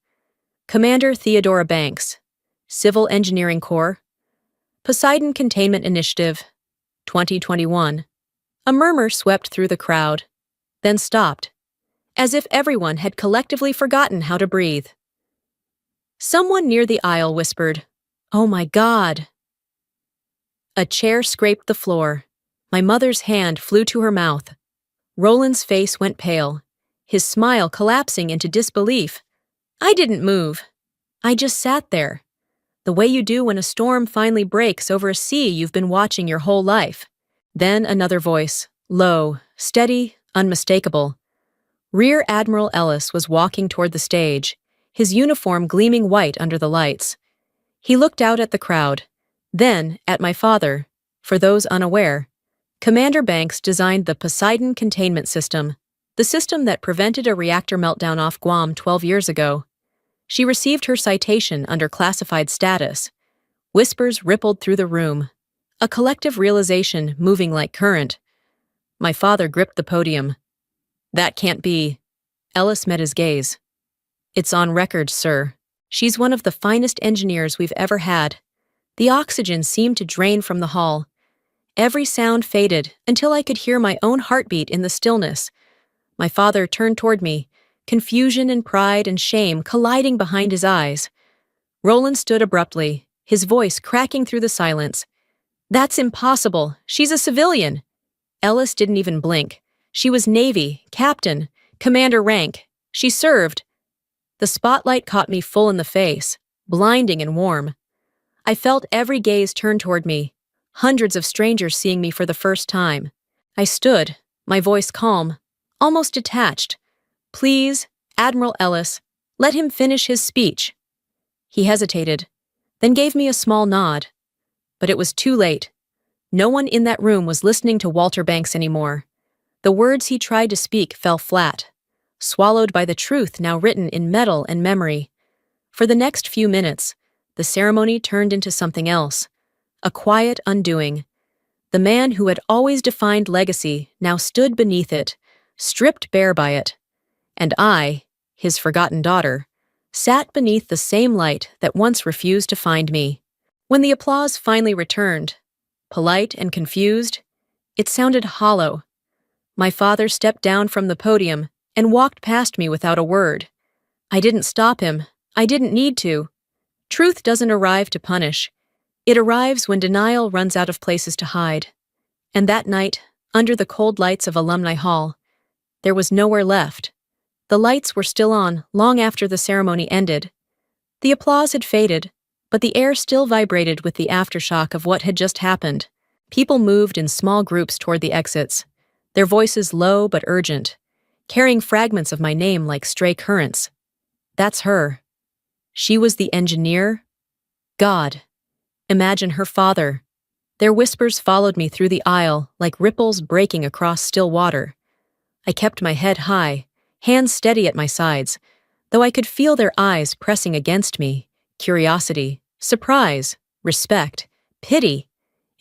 Commander Theodora Banks, Civil Engineering Corps, Poseidon Containment Initiative, 2021. A murmur swept through the crowd. then stopped, as if everyone had collectively forgotten how to breathe. Someone near the aisle whispered, "Oh my God." A chair scraped the floor. My mother's hand flew to her mouth. Roland's face went pale, his smile collapsing into disbelief. I didn't move. I just sat there, the way you do when a storm finally breaks over a sea you've been watching your whole life. Then another voice, low, steady, unmistakable. Rear Admiral Ellis was walking toward the stage, his uniform gleaming white under the lights. He looked out at the crowd, then at my father. For those unaware, Commander Banks designed the Poseidon Containment System, the system that prevented a reactor meltdown off Guam 12 years ago. She received her citation under classified status. Whispers rippled through the room, a collective realization moving like current. My father gripped the podium. That can't be. Ellis met his gaze. It's on record, sir. She's one of the finest engineers we've ever had. The oxygen seemed to drain from the hall. Every sound faded until I could hear my own heartbeat in the stillness. My father turned toward me, confusion and pride and shame colliding behind his eyes. Roland stood abruptly, his voice cracking through the silence. That's impossible. She's a civilian. Ellis didn't even blink. She was Navy, captain, commander rank. She served. The spotlight caught me full in the face, blinding and warm. I felt every gaze turn toward me, hundreds of strangers seeing me for the first time. I stood, my voice calm, almost detached. Please, Admiral Ellis, let him finish his speech. He hesitated, then gave me a small nod. But it was too late. No one in that room was listening to Walter Banks anymore. The words he tried to speak fell flat, swallowed by the truth now written in metal and memory. For the next few minutes, the ceremony turned into something else, a quiet undoing. The man who had always defined legacy now stood beneath it, stripped bare by it. And I, his forgotten daughter, sat beneath the same light that once refused to find me. When the applause finally returned, polite and confused, it sounded hollow. My father stepped down from the podium and walked past me without a word. I didn't stop him. I didn't need to. Truth doesn't arrive to punish. It arrives when denial runs out of places to hide. And that night, under the cold lights of Alumni Hall, there was nowhere left. The lights were still on long after the ceremony ended. The applause had faded, but the air still vibrated with the aftershock of what had just happened. People moved in small groups toward the exits, their voices low but urgent, carrying fragments of my name like stray currents. That's her. She was the engineer. God. Imagine her father. Their whispers followed me through the aisle like ripples breaking across still water. I kept my head high, hands steady at my sides, though I could feel their eyes pressing against me. Curiosity, surprise, respect, pity.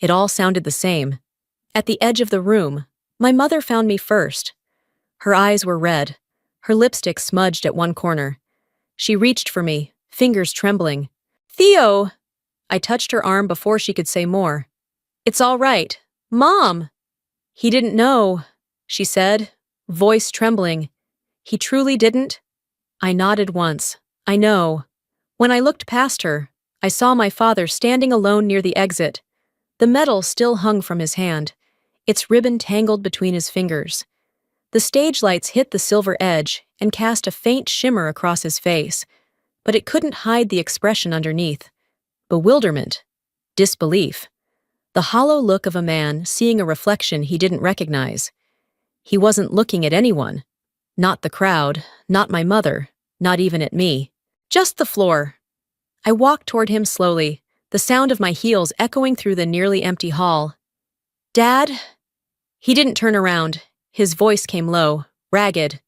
It all sounded the same. At the edge of the room, my mother found me first. Her eyes were red, her lipstick smudged at one corner. She reached for me, fingers trembling. Theo! I touched her arm before she could say more. It's all right. Mom! He didn't know, she said, voice trembling. He truly didn't? I nodded once. I know. When I looked past her, I saw my father standing alone near the exit. The medal still hung from his hand, its ribbon tangled between his fingers. The stage lights hit the silver edge and cast a faint shimmer across his face, but it couldn't hide the expression underneath. Bewilderment. Disbelief. The hollow look of a man seeing a reflection he didn't recognize. He wasn't looking at anyone. Not the crowd, not my mother, not even at me. Just the floor. I walked toward him slowly, the sound of my heels echoing through the nearly empty hall. Dad? He didn't turn around. His voice came low, ragged.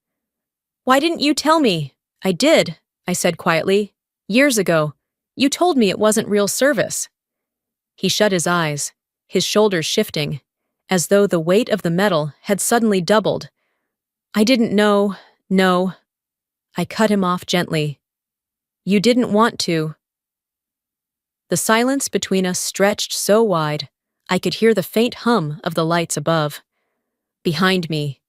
Why didn't you tell me? I did, I said quietly. Years ago. You told me it wasn't real service. He shut his eyes, his shoulders shifting, as though the weight of the metal had suddenly doubled. I didn't know, no. I cut him off gently. You didn't want to. The silence between us stretched so wide, I could hear the faint hum of the lights above. Behind me,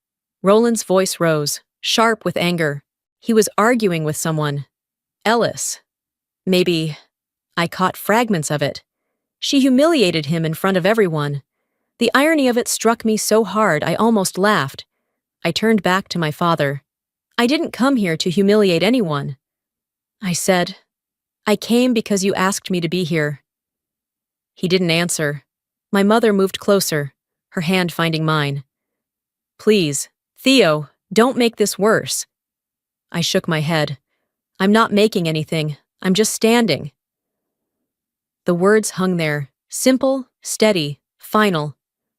Roland's voice rose, sharp with anger. He was arguing with someone. Ellis. Maybe. I caught fragments of it. She humiliated him in front of everyone. The irony of it struck me so hard I almost laughed. I turned back to my father. I didn't come here to humiliate anyone. I said, I came because you asked me to be here. He didn't answer. My mother moved closer, her hand finding mine. Please, Theo, don't make this worse. I shook my head. I'm not making anything. I'm just standing. The words hung there, simple, steady, final.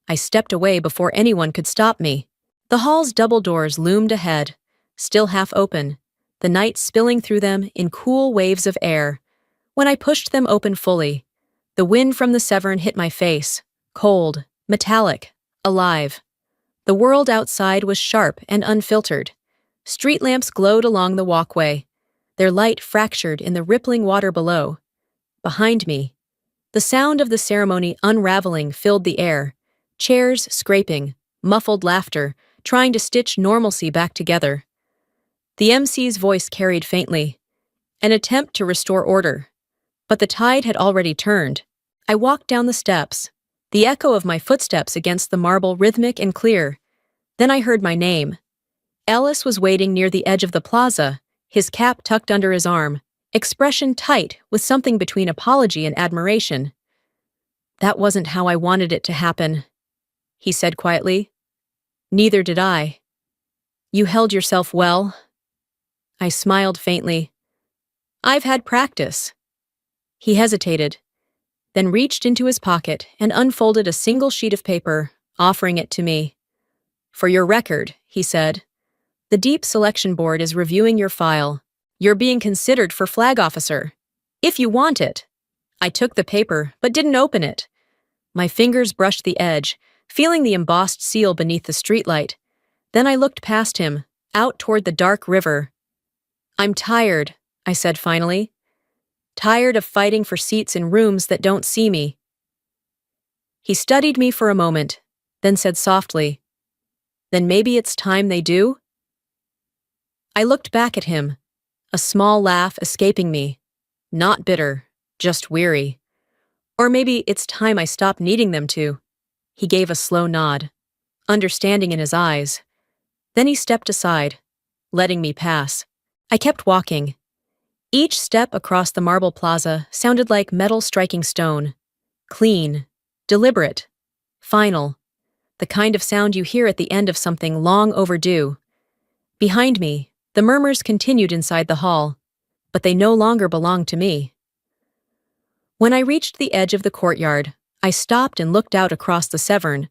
I stepped away before anyone could stop me. The hall's double doors loomed ahead, still half open, the night spilling through them in cool waves of air. When I pushed them open fully, the wind from the Severn hit my face, cold, metallic, alive. The world outside was sharp and unfiltered. Street lamps glowed along the walkway, their light fractured in the rippling water below. Behind me, the sound of the ceremony unraveling filled the air, chairs scraping, muffled laughter, trying to stitch normalcy back together. The MC's voice carried faintly, an attempt to restore order. But the tide had already turned. I walked down the steps, the echo of my footsteps against the marble rhythmic and clear. Then I heard my name. Ellis was waiting near the edge of the plaza, his cap tucked under his arm, expression tight with something between apology and admiration. That wasn't how I wanted it to happen, he said quietly. Neither did I. You held yourself well. I smiled faintly. I've had practice. He hesitated, then reached into his pocket and unfolded a single sheet of paper, offering it to me. For your record, he said, the Deep Selection Board is reviewing your file. You're being considered for flag officer. If you want it. I took the paper, but didn't open it. My fingers brushed the edge, feeling the embossed seal beneath the streetlight. Then I looked past him, out toward the dark river. I'm tired, I said finally. Tired of fighting for seats in rooms that don't see me. He studied me for a moment, then said softly, Then maybe it's time they do? I looked back at him, a small laugh escaping me. Not bitter, just weary. Or maybe it's time I stopped needing them to. He gave a slow nod, understanding in his eyes. Then he stepped aside, letting me pass. I kept walking. Each step across the marble plaza sounded like metal striking stone. Clean, deliberate, final. The kind of sound you hear at the end of something long overdue. Behind me, the murmurs continued inside the hall, but they no longer belonged to me. When I reached the edge of the courtyard, I stopped and looked out across the Severn.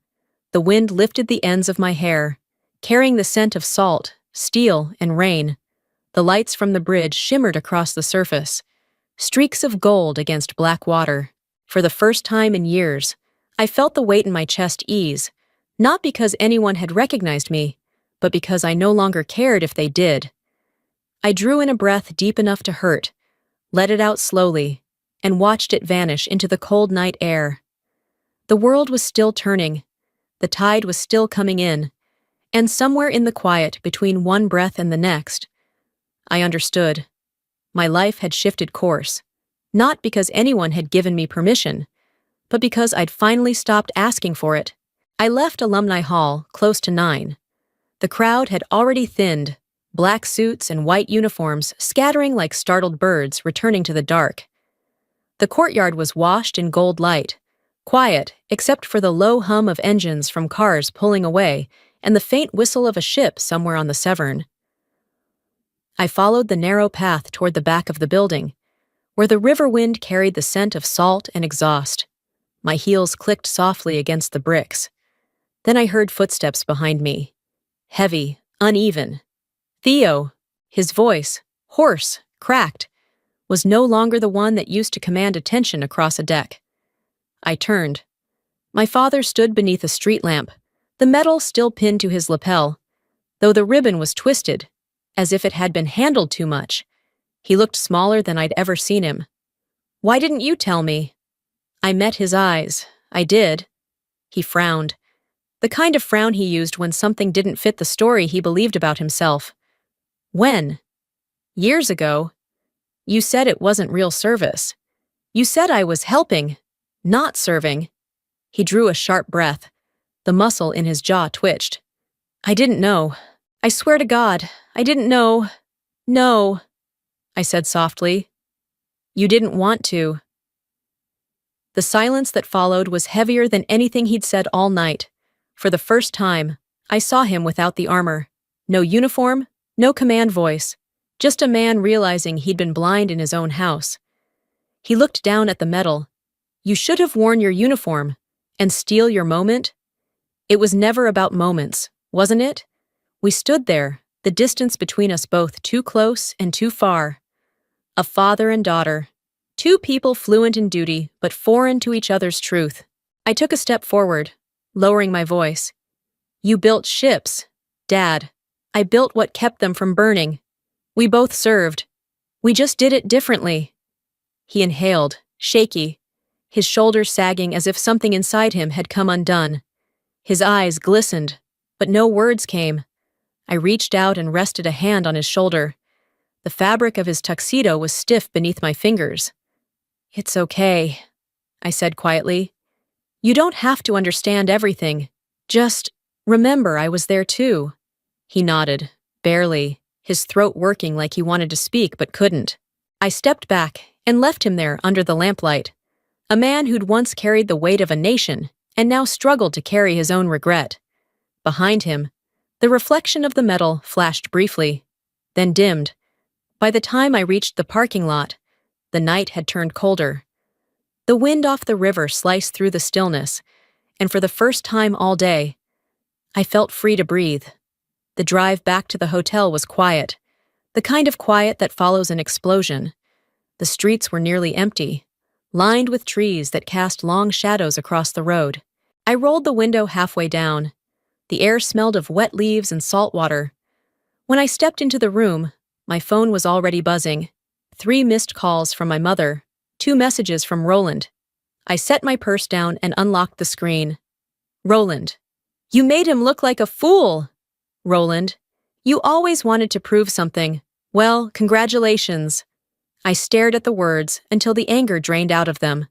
The wind lifted the ends of my hair, carrying the scent of salt, steel, and rain. The lights from the bridge shimmered across the surface, streaks of gold against black water. For the first time in years, I felt the weight in my chest ease, not because anyone had recognized me, but because I no longer cared if they did. I drew in a breath deep enough to hurt, let it out slowly, and watched it vanish into the cold night air. The world was still turning, the tide was still coming in, and somewhere in the quiet between one breath and the next, I understood. My life had shifted course, not because anyone had given me permission, but because I'd finally stopped asking for it. I left Alumni Hall close to 9. The crowd had already thinned, black suits and white uniforms scattering like startled birds returning to the dark. The courtyard was washed in gold light, quiet except for the low hum of engines from cars pulling away and the faint whistle of a ship somewhere on the Severn. I followed the narrow path toward the back of the building, where the river wind carried the scent of salt and exhaust. My heels clicked softly against the bricks. Then I heard footsteps behind me. Heavy, uneven. Theo, his voice, hoarse, cracked, was no longer the one that used to command attention across a deck. I turned. My father stood beneath a street lamp, the metal still pinned to his lapel, though the ribbon was twisted, as if it had been handled too much. He looked smaller than I'd ever seen him. Why didn't you tell me? I met his eyes. I did. He frowned. The kind of frown he used when something didn't fit the story he believed about himself. When? Years ago. You said it wasn't real service. You said I was helping, not serving. He drew a sharp breath. The muscle in his jaw twitched. I didn't know. I swear to God, I didn't know. No, I said softly. You didn't want to. The silence that followed was heavier than anything he'd said all night. For the first time, I saw him without the armor. No uniform, no command voice. Just a man realizing he'd been blind in his own house. He looked down at the medal. You should have worn your uniform. And steal your moment? It was never about moments, wasn't it? We stood there, the distance between us both too close and too far. A father and daughter. Two people fluent in duty, but foreign to each other's truth. I took a step forward, lowering my voice. You built ships, Dad. I built what kept them from burning. We both served. We just did it differently. He inhaled, shaky, his shoulders sagging as if something inside him had come undone. His eyes glistened, but no words came. I reached out and rested a hand on his shoulder. The fabric of his tuxedo was stiff beneath my fingers. It's okay, I said quietly. You don't have to understand everything. Just remember I was there too. He nodded, barely, his throat working like he wanted to speak but couldn't. I stepped back and left him there under the lamplight. A man who'd once carried the weight of a nation and now struggled to carry his own regret. Behind him, the reflection of the medal flashed briefly, then dimmed. By the time I reached the parking lot, the night had turned colder. The wind off the river sliced through the stillness, and for the first time all day, I felt free to breathe. The drive back to the hotel was quiet, the kind of quiet that follows an explosion. The streets were nearly empty, lined with trees that cast long shadows across the road. I rolled the window halfway down. The air smelled of wet leaves and salt water. When I stepped into the room, my phone was already buzzing. 3 missed calls from my mother, 2 messages from Roland. I set my purse down and unlocked the screen. Roland. You made him look like a fool. Roland. You always wanted to prove something. Well, congratulations. I stared at the words until the anger drained out of them.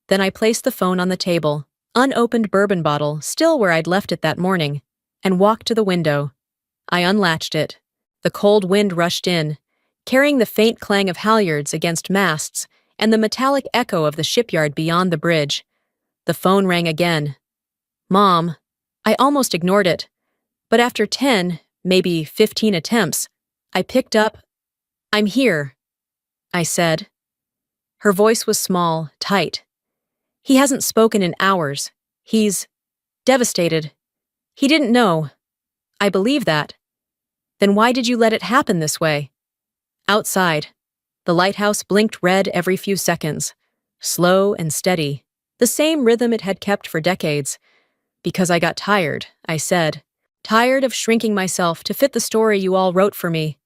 Then I placed the phone on the table, unopened bourbon bottle still where I'd left it that morning, and walked to the window. I unlatched it. The cold wind rushed in, carrying the faint clang of halyards against masts and the metallic echo of the shipyard beyond the bridge. The phone rang again. Mom. I almost ignored it. But after 10, maybe 15 attempts, I picked up. I'm here, I said. Her voice was small, tight. He hasn't spoken in hours. He's devastated. He didn't know. I believe that. Then why did you let it happen this way? Outside, the lighthouse blinked red every few seconds, slow and steady, the same rhythm it had kept for decades. Because I got tired, I said. Tired of shrinking myself to fit the story you all wrote for me.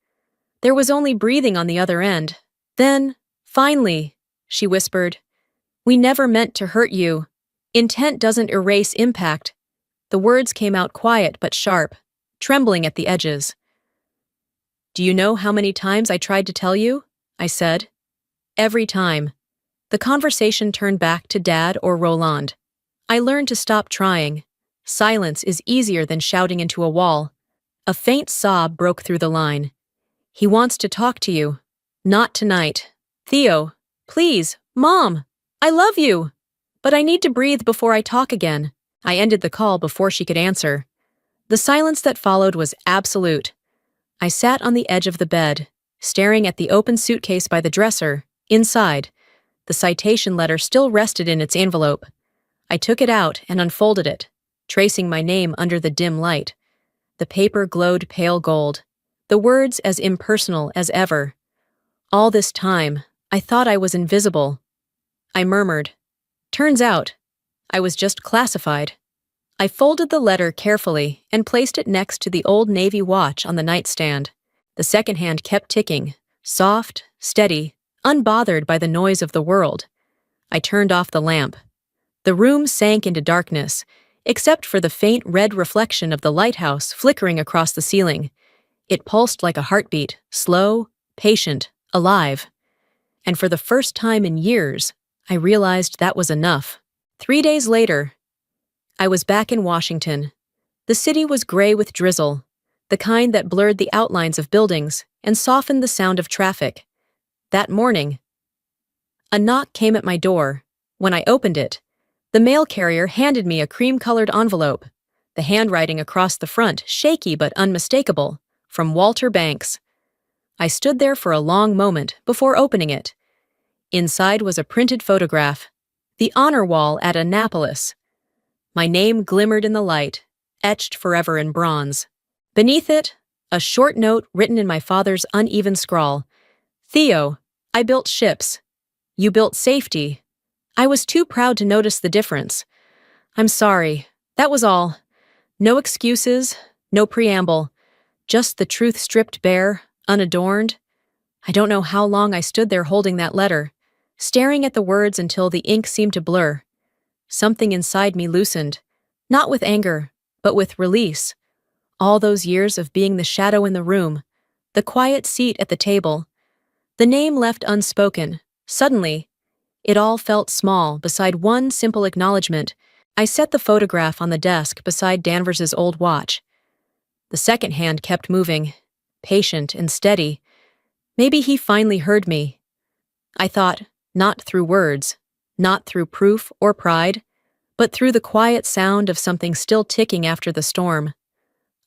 There was only breathing on the other end. Then, finally, she whispered, we never meant to hurt you. Intent doesn't erase impact. The words came out quiet but sharp, trembling at the edges. Do you know how many times I tried to tell you? I said. Every time. The conversation turned back to Dad or Roland. I learned to stop trying. Silence is easier than shouting into a wall. A faint sob broke through the line. He wants to talk to you. Not tonight. Theo, please, Mom, I love you. But I need to breathe before I talk again. I ended the call before she could answer. The silence that followed was absolute. I sat on the edge of the bed, staring at the open suitcase by the dresser. Inside, the citation letter still rested in its envelope. I took it out and unfolded it, tracing my name under the dim light. The paper glowed pale gold, the words as impersonal as ever. All this time, I thought I was invisible. I murmured, turns out, I was just classified. I folded the letter carefully and placed it next to the old Navy watch on the nightstand. The second hand kept ticking, soft, steady, unbothered by the noise of the world. I turned off the lamp. The room sank into darkness, except for the faint red reflection of the lighthouse flickering across the ceiling. It pulsed like a heartbeat, slow, patient, alive. And for the first time in years, I realized that was enough. 3 days later, I was back in Washington. The city was gray with drizzle, the kind that blurred the outlines of buildings and softened the sound of traffic. That morning, a knock came at my door. When I opened it, the mail carrier handed me a cream-colored envelope, the handwriting across the front shaky but unmistakable, from Walter Banks. I stood there for a long moment before opening it. Inside was a printed photograph, the honor wall at Annapolis. My name glimmered in the light, etched forever in bronze. Beneath it, a short note written in my father's uneven scrawl. Theo, I built ships. You built safety. I was too proud to notice the difference. I'm sorry. That was all. No excuses, no preamble. Just the truth stripped bare, unadorned. I don't know how long I stood there holding that letter, staring at the words until the ink seemed to blur. Something inside me loosened, not with anger, but with release. All those years of being the shadow in the room, the quiet seat at the table, the name left unspoken. Suddenly, it all felt small beside one simple acknowledgement. I set the photograph on the desk beside Danvers's old watch. The second hand kept moving, patient and steady. Maybe he finally heard me. I thought, not through words, not through proof or pride, but through the quiet sound of something still ticking after the storm.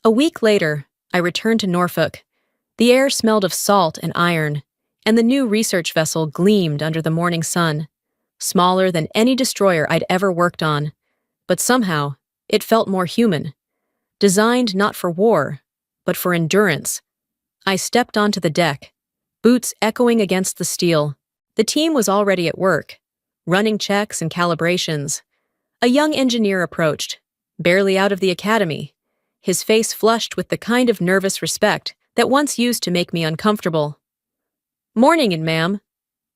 A week later, I returned to Norfolk. The air smelled of salt and iron, and the new research vessel gleamed under the morning sun, smaller than any destroyer I'd ever worked on. But somehow, it felt more human, designed not for war, but for endurance. I stepped onto the deck, boots echoing against the steel. The team was already at work, running checks and calibrations. A young engineer approached, barely out of the academy, his face flushed with the kind of nervous respect that once used to make me uncomfortable. Morning, and ma'am.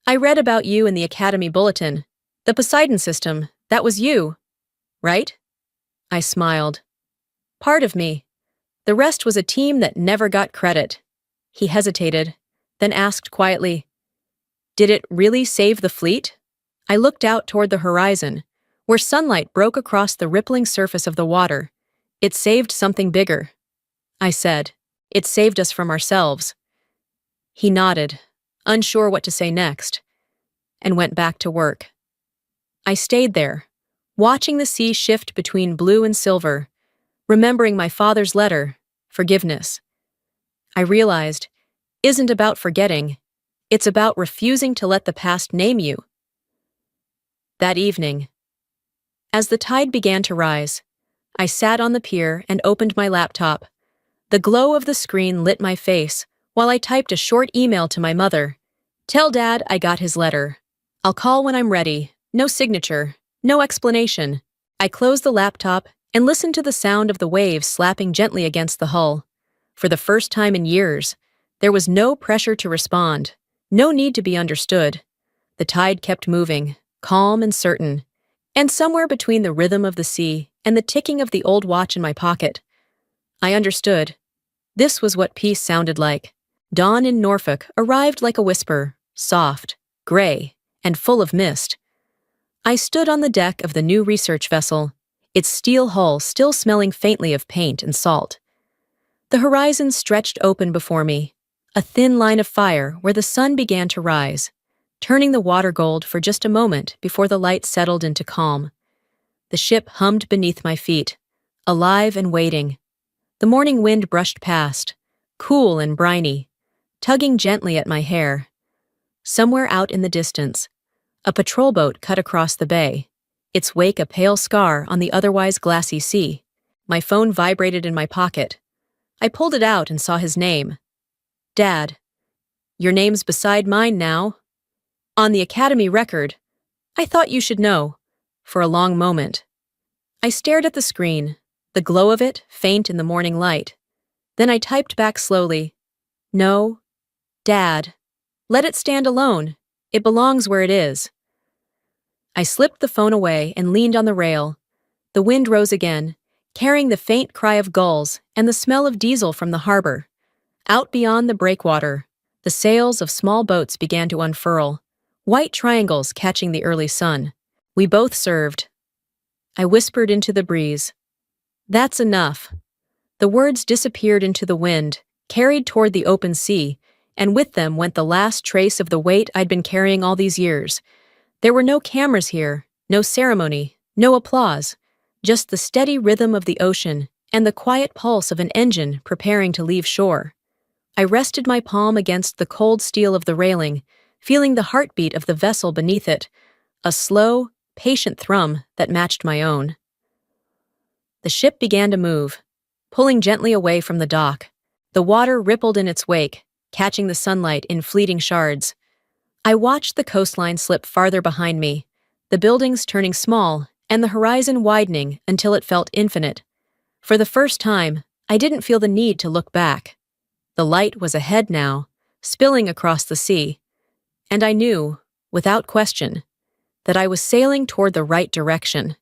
I read about you in the Academy Bulletin. The Poseidon system, that was you, right? I smiled. Part of me. The rest was a team that never got credit. He hesitated, then asked quietly, Did it really save the fleet? I looked out toward the horizon, where sunlight broke across the rippling surface of the water. It saved something bigger. I said, It saved us from ourselves. He nodded, unsure what to say next, and went back to work. I stayed there, watching the sea shift between blue and silver, remembering my father's letter, forgiveness. I realized, isn't about forgetting, it's about refusing to let the past name you. That evening, as the tide began to rise, I sat on the pier and opened my laptop. The glow of the screen lit my face while I typed a short email to my mother. Tell Dad I got his letter. I'll call when I'm ready. No signature, no explanation. I closed the laptop and listened to the sound of the waves slapping gently against the hull. For the first time in years, there was no pressure to respond, no need to be understood. The tide kept moving, calm and certain, and somewhere between the rhythm of the sea and the ticking of the old watch in my pocket, I understood. This was what peace sounded like. Dawn in Norfolk arrived like a whisper, soft, gray, and full of mist. I stood on the deck of the new research vessel, its steel hull still smelling faintly of paint and salt. The horizon stretched open before me, a thin line of fire where the sun began to rise, turning the water gold for just a moment before the light settled into calm. The ship hummed beneath my feet, alive and waiting. The morning wind brushed past, cool and briny, tugging gently at my hair. Somewhere out in the distance, a patrol boat cut across the bay, its wake a pale scar on the otherwise glassy sea. My phone vibrated in my pocket. I pulled it out and saw his name. Dad, your name's beside mine now. On the Academy record. I thought you should know. For a long moment. I stared at the screen, the glow of it faint in the morning light. Then I typed back slowly. No, Dad. Let it stand alone. It belongs where it is. I slipped the phone away and leaned on the rail. The wind rose again, carrying the faint cry of gulls and the smell of diesel from the harbor. Out beyond the breakwater, the sails of small boats began to unfurl, white triangles catching the early sun. We both served. I whispered into the breeze. That's enough. The words disappeared into the wind, carried toward the open sea, and with them went the last trace of the weight I'd been carrying all these years. There were no cameras here, no ceremony, no applause, just the steady rhythm of the ocean and the quiet pulse of an engine preparing to leave shore. I rested my palm against the cold steel of the railing, feeling the heartbeat of the vessel beneath it, a slow, patient thrum that matched my own. The ship began to move, pulling gently away from the dock. The water rippled in its wake, catching the sunlight in fleeting shards. I watched the coastline slip farther behind me, the buildings turning small and the horizon widening until it felt infinite. For the first time, I didn't feel the need to look back. The light was ahead now, spilling across the sea, and I knew, without question, that I was sailing toward the right direction.